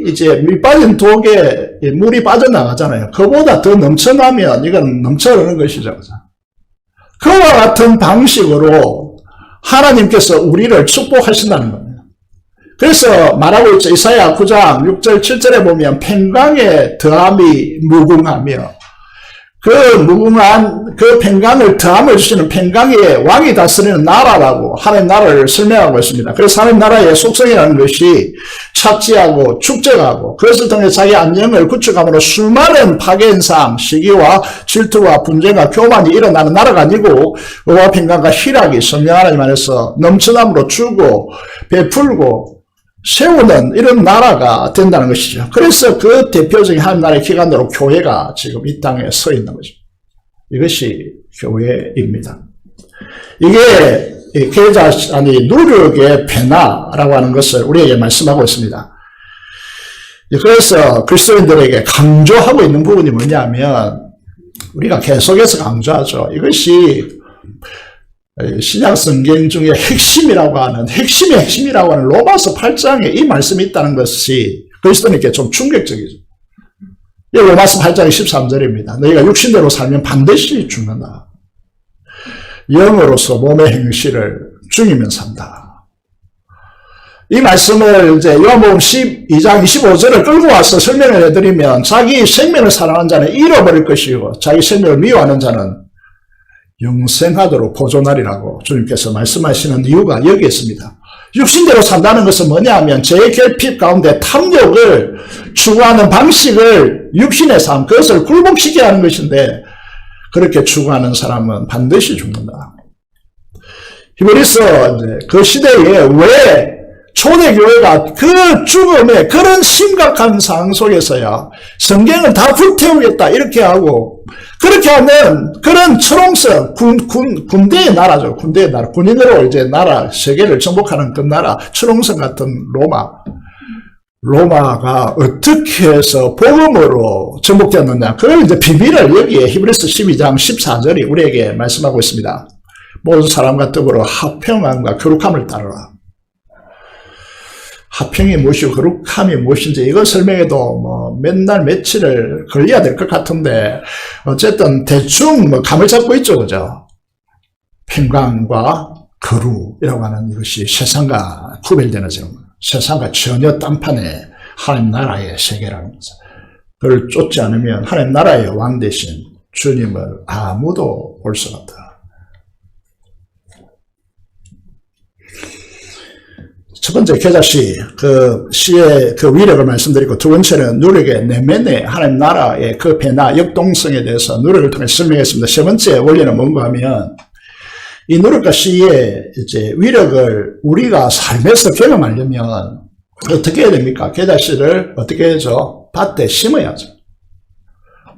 이제 물 빠진 독에 물이 빠져나가잖아요. 그보다 더 넘쳐나면 이건 넘쳐나는 것이죠, 그죠? 그와 같은 방식으로 하나님께서 우리를 축복하신다는 겁니다. 그래서 말하고 있죠. 이사야 9장 6절 7절에 보면 평강의 더함이 무궁하며 그 무궁한 그 평강을 더함을 주시는 평강의 왕이 다스리는 나라라고 하나님 나라를 설명하고 있습니다. 그래서 하나님 나라의 속성이라는 것이 착지하고 축적하고 그것을 통해 자기 안녕을 구축함으로 수많은 파괴현상, 시기와 질투와 분쟁과 교만이 일어나는 나라가 아니고 의와 평강과 희락이 성령 하나님 안에서 넘쳐남으로 주고 베풀고 세우는 이런 나라가 된다는 것이죠. 그래서 그 대표적인 하나님 나라의 기관으로 교회가 지금 이 땅에 서 있는 거죠. 이것이 교회입니다. 이게 계좌 누력의 변화라고 하는 것을 우리에게 말씀하고 있습니다. 그래서 그리스도인들에게 강조하고 있는 부분이 뭐냐면 우리가 계속해서 강조하죠. 이것이 신약 성경 중에 핵심이라고 하는 핵심의 핵심이라고 하는 로마서 8장에 이 말씀이 있다는 것이 그리스도인에게 좀 충격적이죠. 이 로마서 8장 13절입니다. 너희가 육신대로 살면 반드시 죽는다. 영으로서 몸의 행실을 죽이면 산다. 이 말씀을 이제 요한복음 12장 25절을 끌고 와서 설명을 해드리면 자기 생명을 사랑하는 자는 잃어버릴 것이고 자기 생명을 미워하는 자는 영생하도록 보존하리라고 주님께서 말씀하시는 이유가 여기 있습니다. 육신대로 산다는 것은 뭐냐 하면 제 결핍 가운데 탐욕을 추구하는 방식을 육신의 삶, 그것을 굴복시켜야 하는 것인데 그렇게 추구하는 사람은 반드시 죽는다. 히브리서 그 시대에 왜 초대교회가 그 죽음의 그런 심각한 상황 속에서야 성경을 다 불태우겠다 이렇게 하고 그렇게 하는 그런 철옹성 군대의 나라죠. 군대의 나라. 군인으로 이제 나라 세계를 정복하는 그 나라 철옹성 같은 로마가 어떻게 해서 복음으로 정복되었느냐. 그걸 이제 비밀을 여기에 히브리서 12장 14절이 우리에게 말씀하고 있습니다. 모든 사람과 더불어 화평함과 거룩함을 따르라. 화평이 무엇이고 거룩함이 무엇인지 이걸 설명해도 뭐 맨날 며칠을 걸려야 될 것 같은데 어쨌든 대충 뭐 감을 잡고 있죠, 그죠? 평강과 거룩이라고 하는 이것이 세상과 구별되는 점, 세상과 전혀 딴판의 하나님 나라의 세계라는 거죠. 그걸 쫓지 않으면 하나님 나라의 왕 대신 주님을 아무도 볼 수가 없다. 첫 번째 계자시 그 시의 그 위력을 말씀드리고 두 번째는 누력의 내면의 하나님 나라의 그 변화 역동성에 대해서 누력을 통해 설명했습니다. 세 번째 원리는 뭔가 하면 이 누력과 시의 이제 위력을 우리가 삶에서 경험하려면 어떻게 해야 됩니까? 계자시를 어떻게 해야죠? 밭에 심어야죠.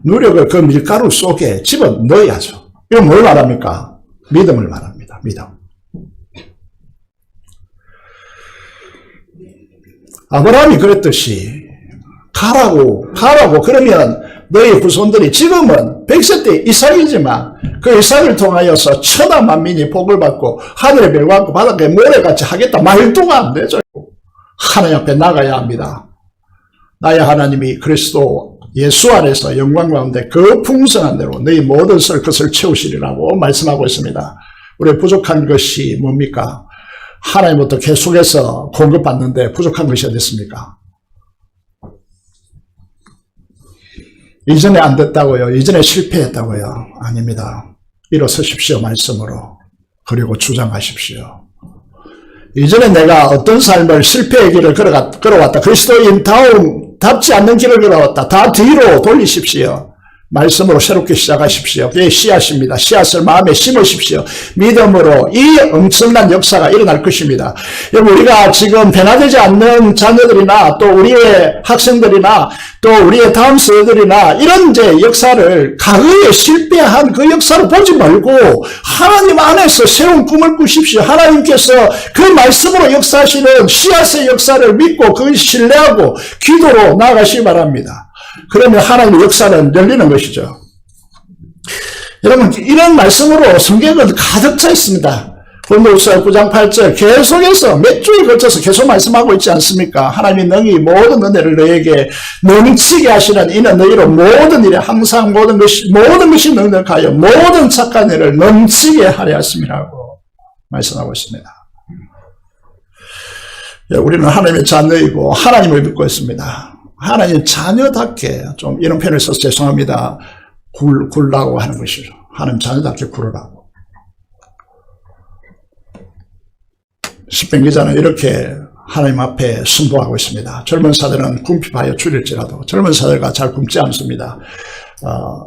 누력을 그 밀가루 속에 집어 넣어야죠. 이건 뭘 말합니까? 믿음을 말합니다. 믿음. 아브라함이 그랬듯이 가라고 그러면 너희 후손들이 지금은 100세 때 이삭이지만 그 이삭을 통하여서 천하 만민이 복을 받고 하늘의 별과 같고 바닷가에 모래같이 하겠다 말도가 안 되죠. 하나님 앞에 나가야 합니다. 나의 하나님이 그리스도 예수 안에서 영광 가운데 그 풍성한 대로 너희 모든 것을 채우시리라고 말씀하고 있습니다. 우리 부족한 것이 뭡니까? 하나님부터 계속해서 공급받는데 부족한 것이 어디 있습니까? 이전에 안 됐다고요? 이전에 실패했다고요? 아닙니다. 일어서십시오, 말씀으로. 그리고 주장하십시오. 이전에 내가 어떤 삶을 실패의 길을 걸어왔다. 그리스도인답지 않는 길을 걸어왔다. 다 뒤로 돌리십시오. 말씀으로 새롭게 시작하십시오. 그게 씨앗입니다. 씨앗을 마음에 심으십시오. 믿음으로 이 엄청난 역사가 일어날 것입니다. 여러분, 우리가 지금 변화되지 않는 자녀들이나 또 우리의 학생들이나 또 우리의 다음 세대들이나 이런 이제 역사를 과거에 실패한 그 역사를 보지 말고 하나님 안에서 새로운 꿈을 꾸십시오. 하나님께서 그 말씀으로 역사하시는 씨앗의 역사를 믿고 그걸 신뢰하고 기도로 나아가시기 바랍니다. 그러면 하나님의 역사는 열리는 것이죠. 여러분, 이런 말씀으로 성경은 가득 차 있습니다. 고린도후서 9장 8절 계속해서 몇 주에 걸쳐서 계속 말씀하고 있지 않습니까? 하나님이 능히 모든 은혜를 너에게 넘치게 하시는 이는 너희로 모든 일에 항상 모든 것이 넉넉하여 모든 착한 일을 넘치게 하려 하심이라고 말씀하고 있습니다. 우리는 하나님의 자녀이고 하나님을 믿고 있습니다. 하나님 자녀답게, 좀 이런 표현을 써서 죄송합니다. 굴라고 하는 것이죠. 하나님 자녀답게 굴으라고. 십변기자는 이렇게 하나님 앞에 승부하고 있습니다. 젊은 사들은 궁핍하여 줄일지라도 젊은 사들과 잘 굶지 않습니다.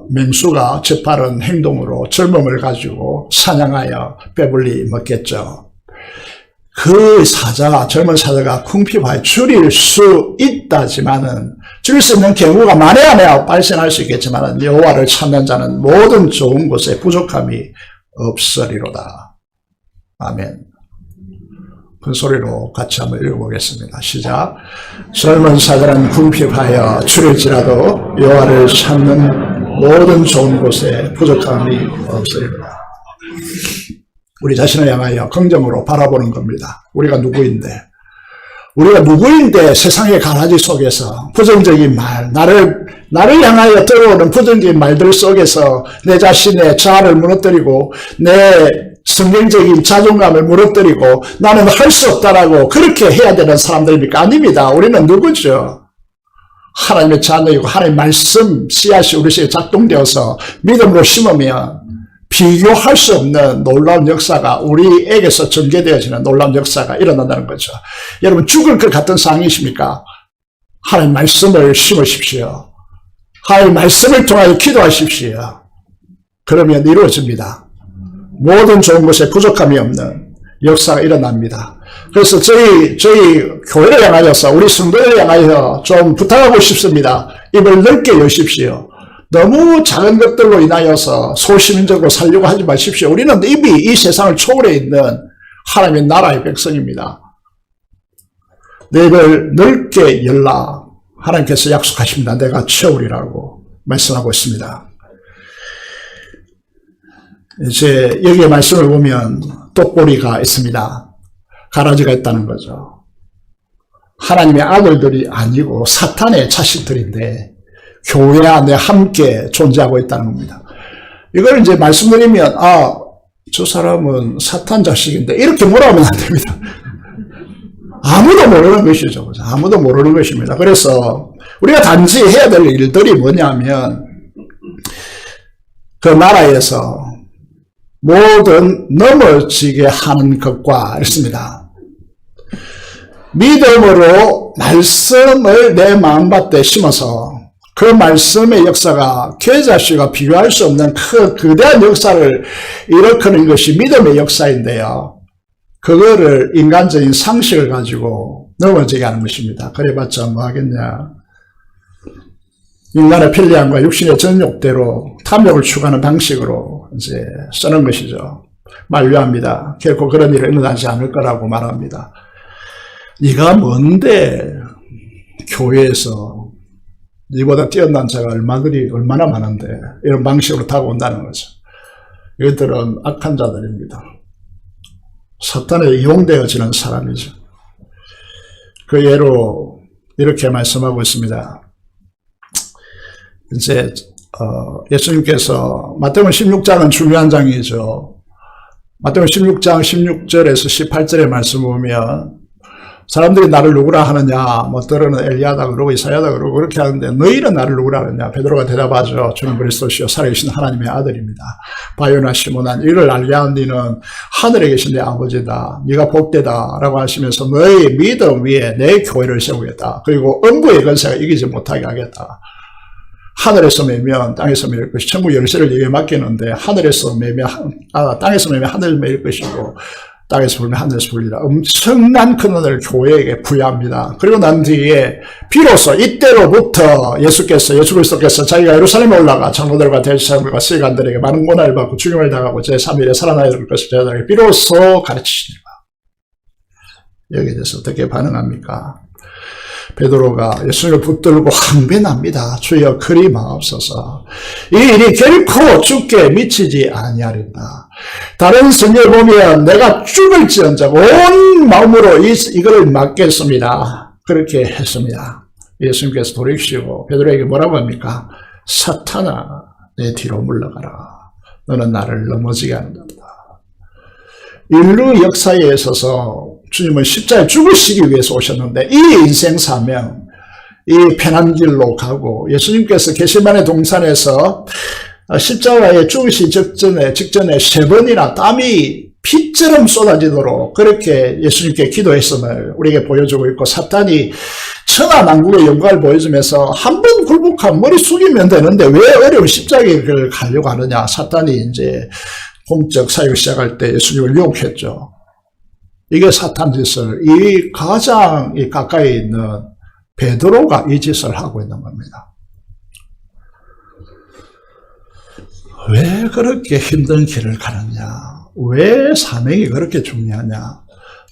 맹수가 재빠른 행동으로 젊음을 가지고 사냥하여 배불리 먹겠죠. 그 젊은 사자가 궁핍하여 줄일 수 있다지만은, 줄일 수 있는 경우가 만에 하나 발생할 수 있겠지만은, 여호와를 찾는 자는 모든 좋은 곳에 부족함이 없으리로다. 아멘. 큰 소리로 같이 한번 읽어보겠습니다. 시작. 젊은 사자는 궁핍하여 줄일지라도 여호와를 찾는 모든 좋은 곳에 부족함이 없으리로다. 우리 자신을 향하여 긍정으로 바라보는 겁니다. 우리가 누구인데 세상의 가라지 속에서 부정적인 말, 나를 향하여 들어오는 부정적인 말들 속에서 내 자신의 자아를 무너뜨리고 내 성경적인 자존감을 무너뜨리고 나는 할 수 없다라고 그렇게 해야 되는 사람들입니까? 아닙니다. 우리는 누구죠? 하나님의 자녀이고 하나님의 말씀 씨앗이 우리 속에 작동되어서 믿음으로 심으면 비교할 수 없는 놀라운 역사가 우리에게서 전개되어지는 놀라운 역사가 일어난다는 거죠. 여러분, 죽을 것 같은 상황이십니까? 하나님 말씀을 심으십시오. 하나님 말씀을 통하여 기도하십시오. 그러면 이루어집니다. 모든 좋은 것에 부족함이 없는 역사가 일어납니다. 그래서 저희 교회를 향하여서 우리 성도를 향하여 좀 부탁하고 싶습니다. 입을 넓게 여십시오. 너무 작은 것들로 인하여서 소시민적으로 살려고 하지 마십시오. 우리는 이미 이 세상을 초월해 있는 하나님의 나라의 백성입니다. 내 입을 넓게 열라. 하나님께서 약속하십니다. 내가 채우리라고 말씀하고 있습니다. 이제 여기에 말씀을 보면 똑꼬리가 있습니다. 가라지가 있다는 거죠. 하나님의 아들들이 아니고 사탄의 자식들인데 교회 안에 함께 존재하고 있다는 겁니다. 이걸 이제 말씀드리면, 저 사람은 사탄 자식인데, 이렇게 몰아오면 안 됩니다. 아무도 모르는 것이죠. 아무도 모르는 것입니다. 그래서 우리가 단지 해야 될 일들이 뭐냐면, 그 나라에서 모든 넘어지게 하는 것과 있습니다. 믿음으로 말씀을 내 마음밭에 심어서 그 말씀의 역사가 계좌씨가 비교할 수 없는 그 거대한 역사를 일으키는 것이 믿음의 역사인데요. 그거를 인간적인 상식을 가지고 넘어지게 하는 것입니다. 그래봤자 뭐 하겠냐. 인간의 편리함과 육신의 전욕대로 탐욕을 추구하는 방식으로 이제 쓰는 것이죠. 만류합니다. 결코 그런 일이 일어나지 않을 거라고 말합니다. 네가 뭔데 교회에서 네보다 뛰어난 자가 얼마나 많은데 이런 방식으로 다가온다는 거죠. 이것들은 악한 자들입니다. 사탄에 이용되어지는 사람이죠. 그 예로 이렇게 말씀하고 있습니다. 이제 예수님께서 마태복음 16장은 중요한 장이죠. 마태복음 16장 16절에서 18절의 말씀 보면 사람들이 나를 누구라 하느냐, 뭐 때로는 엘리야다 그러고 이사야다 그러고 그렇게 하는데 너희는 나를 누구라 하느냐. 베드로가 대답하죠. 저는 그리스도시요 살아계신 하나님의 아들입니다. 바요나 시몬아, 이를 알게 한 너는 하늘에 계신 내 아버지다. 네가 복되다 라고 하시면서 너희 믿음 위에 내 교회를 세우겠다. 그리고 음부의 권세가 이기지 못하게 하겠다. 하늘에서 매면 땅에서 매일 것이 천국 열쇠를 여기에 맡기는데 하늘에서 매면 땅에서 매면 하늘에서 매일 것이고 땅에서 불면 하늘에서 불리라. 엄청난 근원을 교회에게 부여합니다. 그리고 난 뒤에 비로소 이때로부터 예수 그리스도께서 자기가 예루살렘에 올라가 장로들과 대제사장들과 서기관들에게 많은 고난을 받고 죽임을 당하고 제3일에 살아나야 될 것을 제자들에게 비로소 가르치시니라. 여기에 대해서 어떻게 반응합니까? 베드로가 예수님을 붙들고 항변합니다. 주여 그리 마옵소서. 이 일이 결코 죽게 미치지 아니하리다. 다른 성경을 보면 내가 죽을지언정 온 마음으로 이걸 맡겠습니다. 그렇게 했습니다. 예수님께서 돌이키시고 베드로에게 뭐라고 합니까? 사탄아 내 뒤로 물러가라. 너는 나를 넘어지게 한단다. 인류 역사에 있어서 주님은 십자가에 죽으시기 위해서 오셨는데 이 인생 사명, 이 편한 길로 가고 예수님께서 겟세마네 동산에서 십자가에 죽으시 직전에 3번이나 땀이 피처럼 쏟아지도록 그렇게 예수님께 기도했음을 우리에게 보여주고 있고 사탄이 천하만국의 영광을 보여주면서 한 번 굴복하면 머리 숙이면 되는데 왜 어려운 십자가를 가려고 하느냐. 사탄이 이제 공적 사역을 시작할 때 예수님을 유혹했죠. 이게 사탄 짓을 이 가장 가까이 있는 베드로가 이 짓을 하고 있는 겁니다. 왜 그렇게 힘든 길을 가느냐? 왜 사명이 그렇게 중요하냐?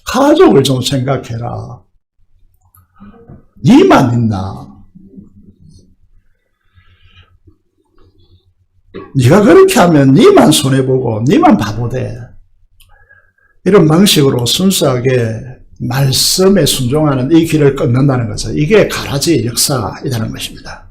가족을 좀 생각해라. 니만 있나? 네가 그렇게 하면 니만 손해보고 니만 바보돼. 이런 방식으로 순수하게 말씀에 순종하는 이 길을 끊는다는 것은 이게 가라지의 역사이라는 것입니다.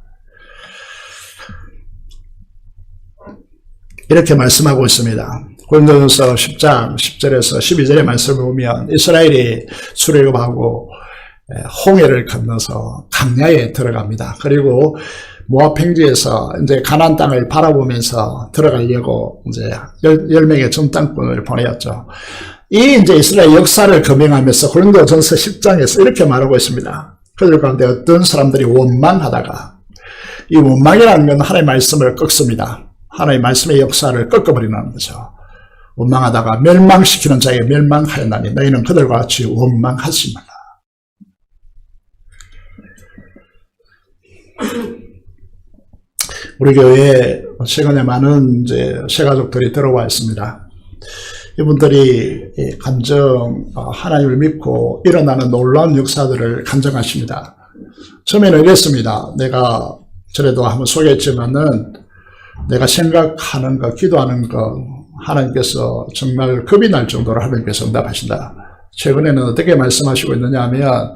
이렇게 말씀하고 있습니다. 고린도전서 10장 10절에서 12절의 말씀을 보면 이스라엘이 출애굽하고 홍해를 건너서 강야에 들어갑니다. 그리고 모압 평지에서 이제 가나안 땅을 바라보면서 들어가려고 이제 10명의 전당꾼을 보내었죠. 이 이제 이스라엘 역사를 검증하면서 고린도전서 10장에서 이렇게 말하고 있습니다. 그들 가운데 어떤 사람들이 원망하다가 이 원망이라는 건 하나님의 말씀을 꺾습니다. 하나님의 말씀의 역사를 꺾어버리는 거죠. 원망하다가 멸망시키는 자에게 멸망하였나니 너희는 그들과 같이 원망하지 말라. 우리 교회에 최근에 많은 이제 새가족들이 들어와 있습니다. 이분들이 하나님을 믿고 일어나는 놀라운 역사들을 간증하십니다. 처음에는 이랬습니다. 내가 전에도 한번 소개했지만은 내가 생각하는 거, 기도하는 거 하나님께서 정말 겁이 날 정도로 하나님께서 응답하신다. 최근에는 어떻게 말씀하시고 있느냐 하면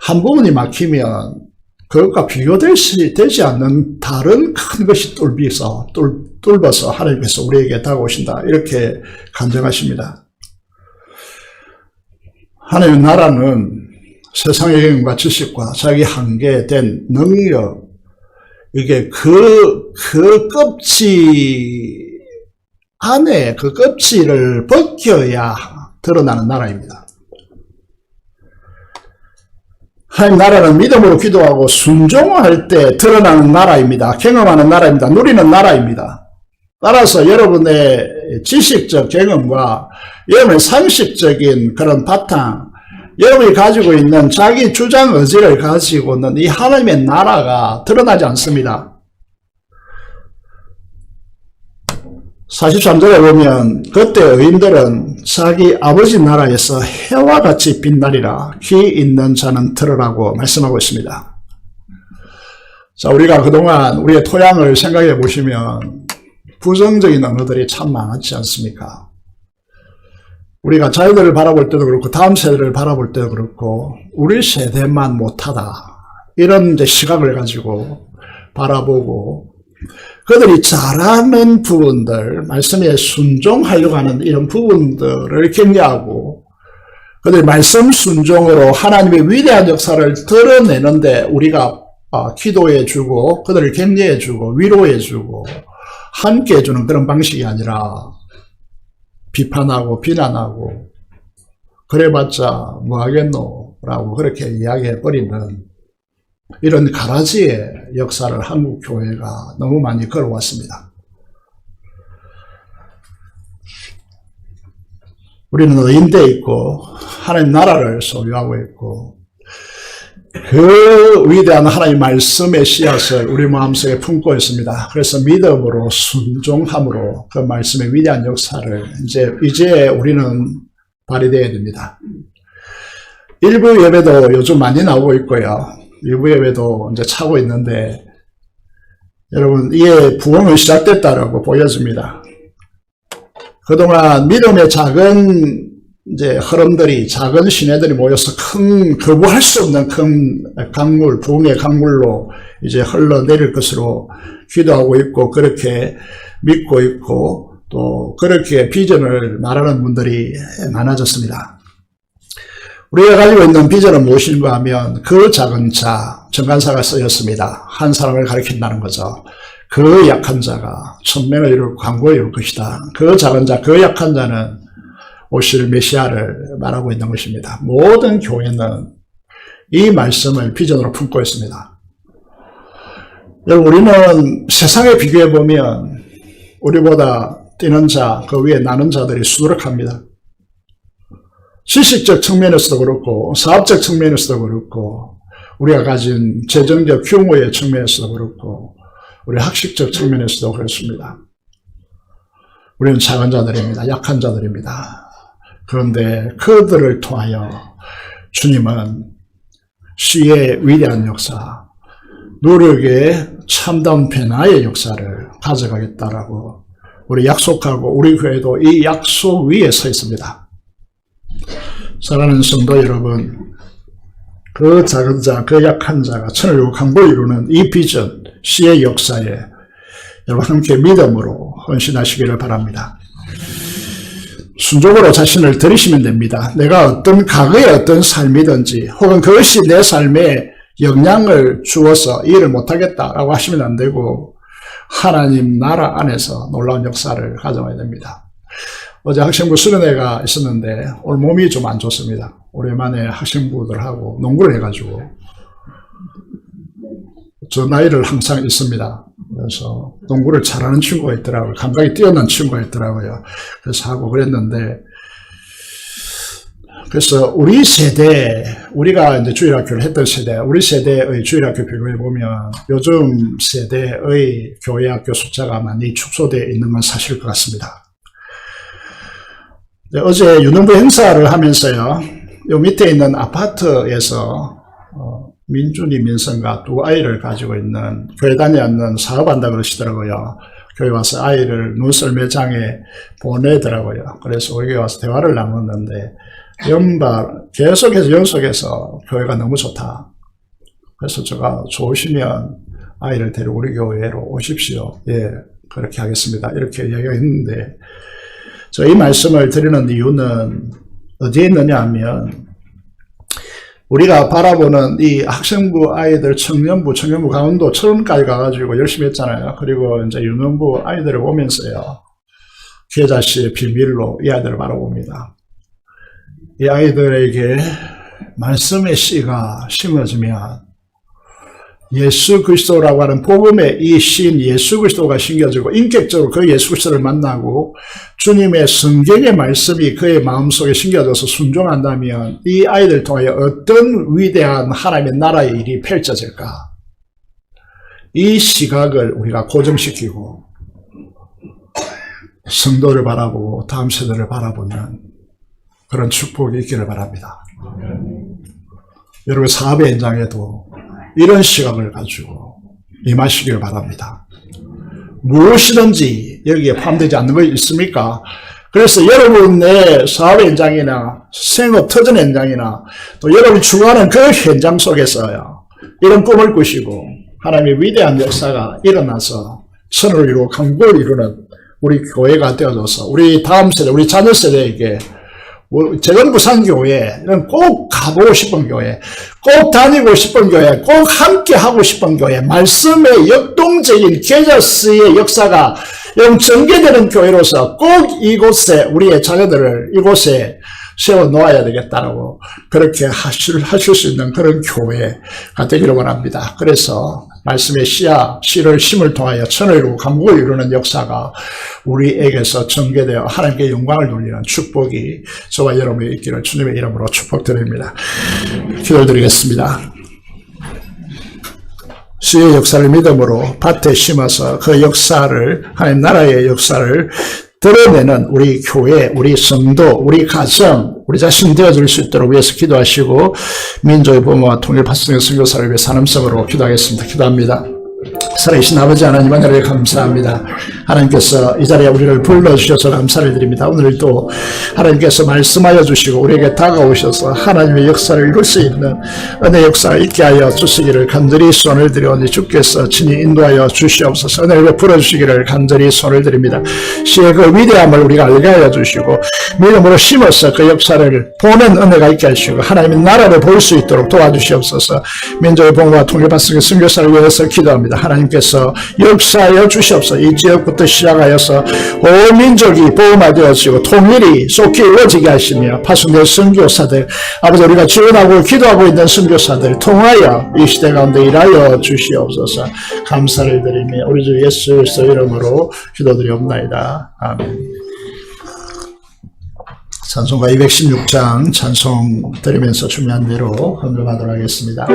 한 부분이 막히면 그것과 비교되지 않는 다른 큰 것이 뚫어서 하나님께서 우리에게 다가오신다. 이렇게 간증하십니다. 하나님의 나라는 세상의 경험과 지식과 자기 한계된 능력, 이게 그 껍질 안에 그 껍질을 벗겨야 드러나는 나라입니다. 하나님 나라는 믿음으로 기도하고 순종할 때 드러나는 나라입니다. 경험하는 나라입니다. 누리는 나라입니다. 따라서 여러분의 지식적 경험과 여러분의 상식적인 그런 바탕, 여러분이 가지고 있는 자기 주장 의지를 가지고는 이 하나님의 나라가 드러나지 않습니다. 43절에 보면 그때 의인들은 자기 아버지 나라에서 해와 같이 빛나리라. 귀 있는 자는 들으라고 말씀하고 있습니다. 자, 우리가 그동안 우리의 토양을 생각해 보시면 부정적인 언어들이 참 많지 않습니까? 우리가 자녀들을 바라볼 때도 그렇고 다음 세대를 바라볼 때도 그렇고 우리 세대만 못하다 이런 이제 시각을 가지고 바라보고 그들이 잘하는 부분들, 말씀에 순종하려고 하는 이런 부분들을 격려하고 그들이 말씀 순종으로 하나님의 위대한 역사를 드러내는데 우리가 기도해주고 그들을 격려해주고 위로해주고 함께해주는 그런 방식이 아니라 비판하고 비난하고 그래봤자 뭐하겠노 라고 그렇게 이야기해버리는 이런 가라지의 역사를 한국 교회가 너무 많이 걸어왔습니다. 우리는 의인돼 있고 하나님 나라를 소유하고 있고 그 위대한 하나님 말씀의 씨앗을 우리 마음속에 품고 있습니다. 그래서 믿음으로 순종함으로 그 말씀의 위대한 역사를 이제 우리는 발휘되어야 됩니다. 일부 예배도 요즘 많이 나오고 있고요. 일부 예배도 이제 차고 있는데 여러분 이에 부흥은 시작됐다라고 보여집니다. 그동안 믿음의 작은 이제 흐름들이 작은 시내들이 모여서 큰 거부할 수 없는 큰 강물, 부흥의 강물로 이제 흘러내릴 것으로 기도하고 있고 그렇게 믿고 있고 또 그렇게 비전을 말하는 분들이 많아졌습니다. 우리가 가지고 있는 비전은 무엇인가 하면 그 작은 자, 정간사가 쓰였습니다. 한 사람을 가리킨다는 거죠. 그 약한 자가 천명을 이룰 광고를 이룰 것이다. 그 작은 자, 그 약한 자는 오실 메시아를 말하고 있는 것입니다. 모든 교회는 이 말씀을 비전으로 품고 있습니다. 여러분 우리는 세상에 비교해 보면 우리보다 뛰는 자, 그 위에 나는 자들이 수두룩합니다. 지식적 측면에서도 그렇고 사업적 측면에서도 그렇고 우리가 가진 재정적 규모의 측면에서도 그렇고 우리 학식적 측면에서도 그렇습니다. 우리는 작은 자들입니다. 약한 자들입니다. 그런데 그들을 통하여 주님은 시의 위대한 역사, 노력의 참다운 변화의 역사를 가져가겠다라고 우리 약속하고 우리 교회도 이 약속 위에 서 있습니다. 사랑하는 성도 여러분, 그 작은 자, 그 약한 자가 천을 강보를 이루는 이 비전, 시의 역사에 여러분 함께 믿음으로 헌신하시기를 바랍니다. 순종으로 자신을 들이시면 됩니다. 내가 어떤 과거의 어떤 삶이든지 혹은 그것이 내 삶에 영향을 주어서 이 일을 못하겠다라고 하시면 안 되고 하나님 나라 안에서 놀라운 역사를 가져와야 됩니다. 어제 학생부 수련회가 있었는데 오늘 몸이 좀 안 좋습니다. 오랜만에 학생부들하고 농구를 해가지고 저 나이를 항상 있습니다. 그래서 농구를 잘하는 친구가 있더라고요. 감각이 뛰어난 친구가 있더라고요. 그래서 하고 그랬는데 그래서 우리 세대, 우리가 이제 주일학교를 했던 세대, 우리 세대의 주일학교 비교해 보면 요즘 세대의 교회학교 숫자가 많이 축소되어 있는 건 사실일 것 같습니다. 어제 유년부 행사를 하면서요, 요 밑에 있는 아파트에서 민준이 민선과 두 아이를 가지고 있는 교회 다니지 않는 사업한다 그러시더라고요. 교회 와서 아이를 눈썰 매장에 보내더라고요. 그래서 우리 교회 와서 대화를 나눴는데 계속해서 연속해서 교회가 너무 좋다. 그래서 제가 좋으시면 아이를 데리고 우리 교회로 오십시오. 예, 그렇게 하겠습니다. 이렇게 이야기했는데 저 이 말씀을 드리는 이유는 어디에 있느냐 하면 우리가 바라보는 이 학생부 아이들, 청년부 강원도 처음까지 가가지고 열심히 했잖아요. 그리고 이제 유년부 아이들을 보면서요, 계자씨의 비밀로 이 아이들을 바라봅니다. 이 아이들에게 말씀의 씨가 심어지면 예수 그리스도라고 하는 복음의 이 신 예수 그리스도가 심겨지고 인격적으로 그 예수 그리스도를 만나고 주님의 성경의 말씀이 그의 마음속에 심겨져서 순종한다면 이 아이들 통하여 어떤 위대한 하나님의 나라의 일이 펼쳐질까? 이 시각을 우리가 고정시키고 성도를 바라보고 다음 세대를 바라보는 그런 축복이 있기를 바랍니다. 여러분 사업의 현장에도 이런 시각을 가지고 임하시기를 바랍니다. 무엇이든지 여기에 포함되지 않는 것이 있습니까? 그래서 여러분의 사업 현장이나 생업 터전 현장이나 또 여러분이 추구하는 그 현장 속에서요, 이런 꿈을 꾸시고 하나님의 위대한 역사가 일어나서 선을 이루고 강국을 이루는 우리 교회가 되어져서 우리 다음 세대, 우리 자녀 세대에게 재건부산교회는 꼭 가보고 싶은 교회, 꼭 다니고 싶은 교회, 꼭 함께 하고 싶은 교회, 말씀의 역동적인 계자스의 역사가 전개되는 교회로서 꼭 이곳에 우리의 자녀들을 이곳에 세워놓아야 되겠다라고 그렇게 하실 수 있는 그런 교회가 되기를 원합니다. 그래서 말씀의 씨를 심을 통하여 천을 이루고 강국을 이루는 역사가 우리에게서 전개되어 하나님께 영광을 돌리는 축복이 저와 여러분이 있기를 주님의 이름으로 축복드립니다. 기도드리겠습니다. 수의 역사를 믿음으로 밭에 심어서 그 역사를, 하나님 나라의 역사를 드러내는 우리 교회, 우리 성도, 우리 가정, 우리 자신 되어줄 수 있도록 위해서 기도하시고, 민족의 부모와 통일 파송의 선교사를 위해 산음성으로 기도하겠습니다. 기도합니다. 살아계신 아버지 하나님 하나님 감사합니다. 하나님께서 이 자리에 우리를 불러주셔서 감사를 드립니다. 오늘도 하나님께서 말씀하여 주시고 우리에게 다가오셔서 하나님의 역사를 이룰 수 있는 은혜 역사가 있게 하여 주시기를 간절히 손을 드려오니 주께서 친히 인도하여 주시옵소서. 은혜를 베풀어 주시기를 간절히 손을 드립니다. 시의 그 위대함을 우리가 알게 하여 주시고 믿음으로 심어서 그 역사를 보는 은혜가 있게 하시고 하나님의 나라를 볼 수 있도록 도와주시옵소서. 민족의 복음과 통일 파송의 선교사를 위해서 기도합니다. 하나님께서 역사하여 주시옵소서. 이 지역부터 시작하여서 온 민족이 복음화되어지고 통일이 속히 이루어지게 하시며 파송된 선교사들, 아버지 우리가 지원하고 기도하고 있는 선교사들 통하여 이 시대 가운데 일하여 주시옵소서. 감사를 드리며 우리 주 예수 그리스도 이름으로 기도드리옵나이다. 아멘. 찬송가 216장 찬송 드리면서 준비한 대로 헌금하도록 하겠습니다.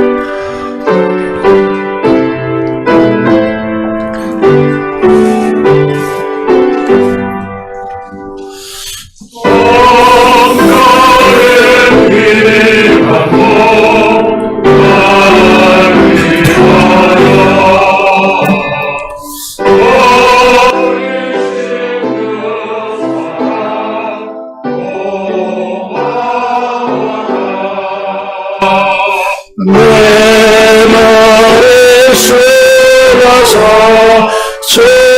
내 마음에 쓰러서 주님께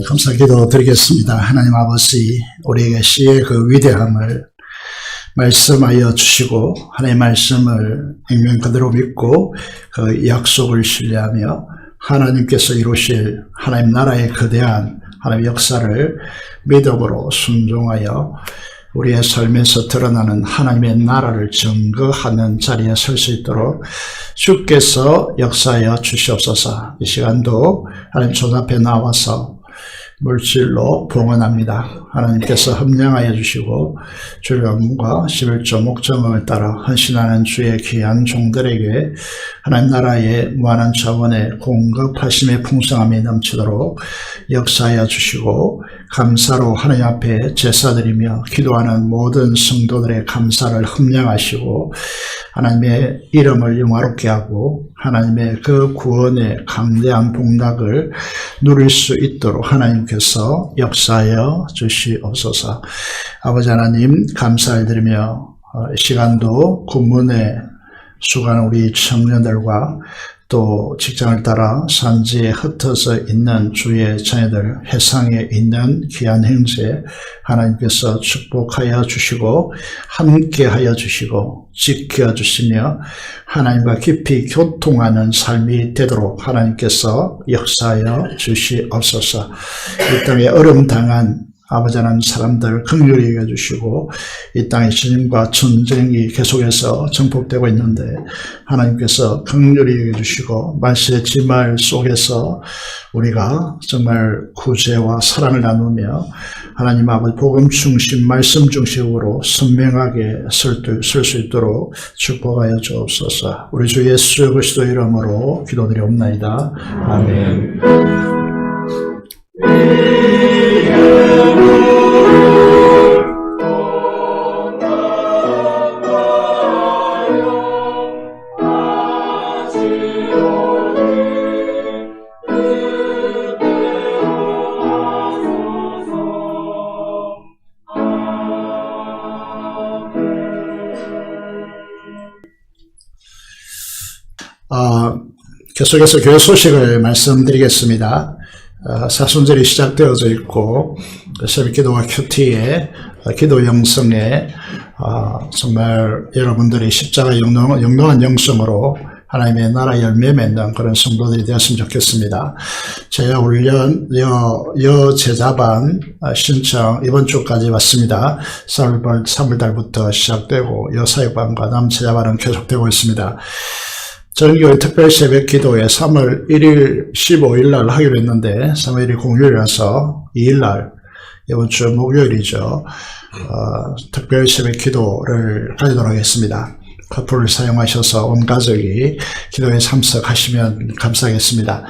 감사기도 드리겠습니다. 하나님 아버지, 우리에게 시의 그 위대함을 말씀하여 주시고 하나님의 말씀을 액면 그대로 믿고 그 약속을 신뢰하며 하나님께서 이루실 하나님 나라의 거대한 하나님의 역사를 믿음으로 순종하여 우리의 삶에서 드러나는 하나님의 나라를 증거하는 자리에 설 수 있도록 주께서 역사하여 주시옵소서. 이 시간도 하나님 손 앞에 나와서 물질로 봉헌합니다. 하나님께서 흠량하여 주시고 주령과 11조 목적을 따라 헌신하는 주의 귀한 종들에게 하나님 나라의 무한한 자원의 공급하심의 풍성함이 넘치도록 역사하여 주시고 감사로 하나님 앞에 제사드리며 기도하는 모든 성도들의 감사를 흠량하시고 하나님의 이름을 영화롭게 하고 하나님의 그 구원의 강대한 복락을 누릴 수 있도록 하나님께서 역사하여 주시옵소서. 아버지 하나님 감사를 드리며 시간도 군문에 수고하는 우리 청년들과 또 직장을 따라 산지에 흩어져 있는 주의 자녀들, 해상에 있는 귀한 형제 하나님께서 축복하여 주시고 함께하여 주시고 지켜주시며 하나님과 깊이 교통하는 삶이 되도록 하나님께서 역사하여 주시옵소서. 이 땅에 어려움당한 아버지 하나님 사람들 긍휼히 여겨주시고 이 땅의 전쟁과 전쟁이 계속해서 정복되고 있는데 하나님께서 긍휼히 여겨주시고 말세의 지말 속에서 우리가 정말 구제와 사랑을 나누며 하나님 아버지 복음 중심 말씀 중심으로 선명하게 설 수 있도록 축복하여 주옵소서. 우리 주 예수 그리스도 이름으로 기도드리옵나이다. 아멘. 계속해서 교회 소식을 말씀드리겠습니다. 사순절이 시작되어져 있고 새벽기도와 큐티에 기도 영성에 정말 여러분들이 십자가 영롱한 영성으로 하나님의 나라 열매 맺는 그런 성도들이 되었으면 좋겠습니다. 제가 훈련 여제자반 신청 이번 주까지 왔습니다. 3월달부터 시작되고 여사역반과 남제자반은 계속되고 있습니다. 전교회 특별 새벽 기도에 3월 1일 15일 날 하기로 했는데 3월 1일 공휴일이라서 2일 날 이번 주 목요일이죠. 특별 새벽 기도를 가지도록 하겠습니다. 커플을 사용하셔서 온 가족이 기도에 참석하시면 감사하겠습니다.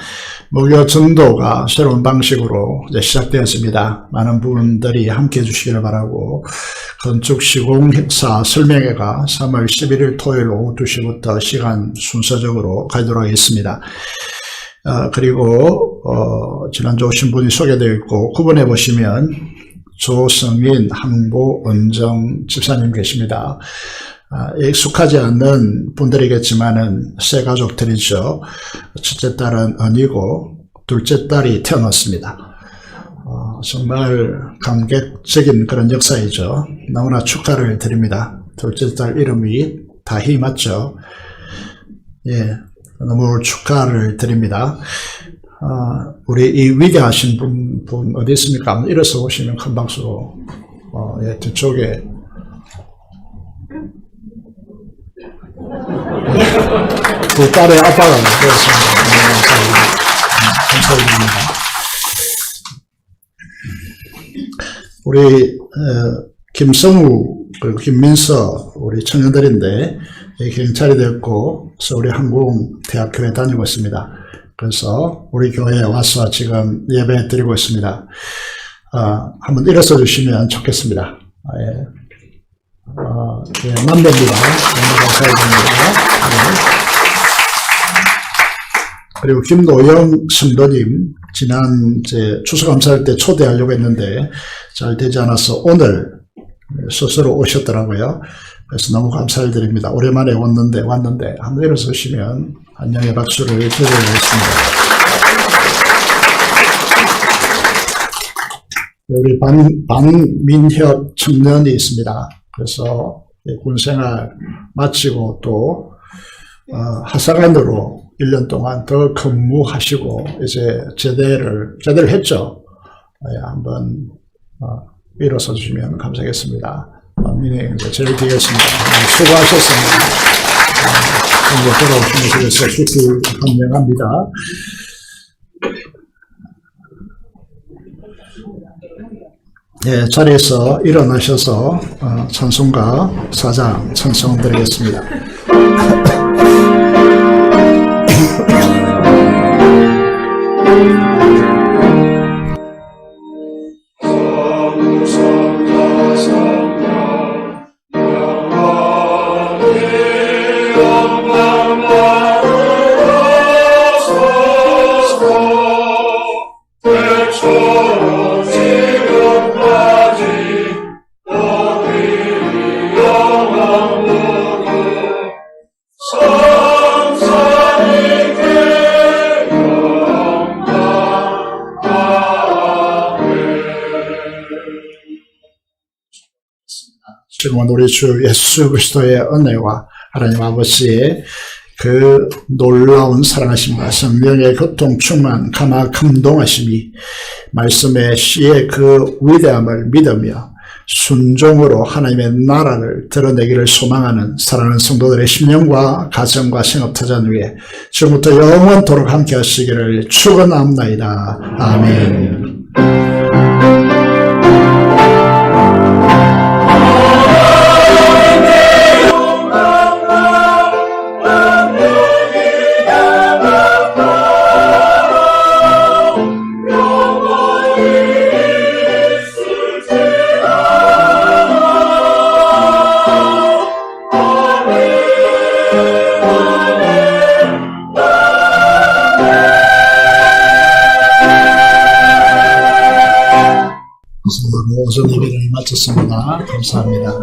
목요 전도가 새로운 방식으로 이제 시작되었습니다. 많은 분들이 함께 해주시기를 바라고 건축 시공 행사 설명회가 3월 11일 토요일 오후 2시부터 시간 순서적으로 가도록 하겠습니다. 그리고 지난주 오신 분이 소개되어 있고 9번에 보시면 조성인, 항보, 은정 집사님 계십니다. 익숙하지 않는 분들이겠지만은 새 가족들이죠. 첫째 딸은 언니고 둘째 딸이 태어났습니다. 정말 감격적인 그런 역사이죠. 너무나 축하를 드립니다. 둘째 딸 이름이 다희 맞죠? 예, 너무 축하를 드립니다. 우리 이 위대하신 분 어디 있습니까? 일어서 오시면 큰 박수로 예, 뒤쪽에 그 딸의 아빠가 되었습니다. 감사드립니다. 우리 김성우 그리고 김민서 우리 청년들인데 경찰이 됐고 서울의항공대학교에 다니고 있습니다. 그래서 우리 교회에 와서 지금 예배 드리고 있습니다. 한번 일어서 주시면 좋겠습니다. 예. 남배입니다. 감사드립니다. 네. 그리고 김노영 성도님 지난 추수감사할 때 초대하려고 했는데 잘 되지 않아서 오늘 스스로 오셨더라고요. 그래서 너무 감사를 드립니다. 오랜만에 왔는데 한번 일어서시면 안녕의 박수를 드리겠습니다. 우리 반민협 청년이 있습니다. 그래서 군생활 마치고 또 하사관으로 1년 동안 더 근무하시고 이제 제대를 했죠. 한번 일어서 주시면 감사하겠습니다. 민혜 제일 뒤겠습니다. 수고하셨습니다. 돌아오신 것에 대해서 깊이 감명합니다. 네, 자리에서 일어나셔서 찬송가 4장 찬송드리겠습니다. 지금은 우리 주 예수 그리스도의 은혜와 하나님 아버지의 그 놀라운 사랑하심과 성령의 교통 충만 감화 감동하심이 말씀의 시의 그 위대함을 믿으며 순종으로 하나님의 나라를 드러내기를 소망하는 사랑하는 성도들의 심령과 가정과 생업타전 위에 지금부터 영원토록 함께 하시기를 축원합나이다. 아멘. 오전 예배를 마쳤습니다. 감사합니다.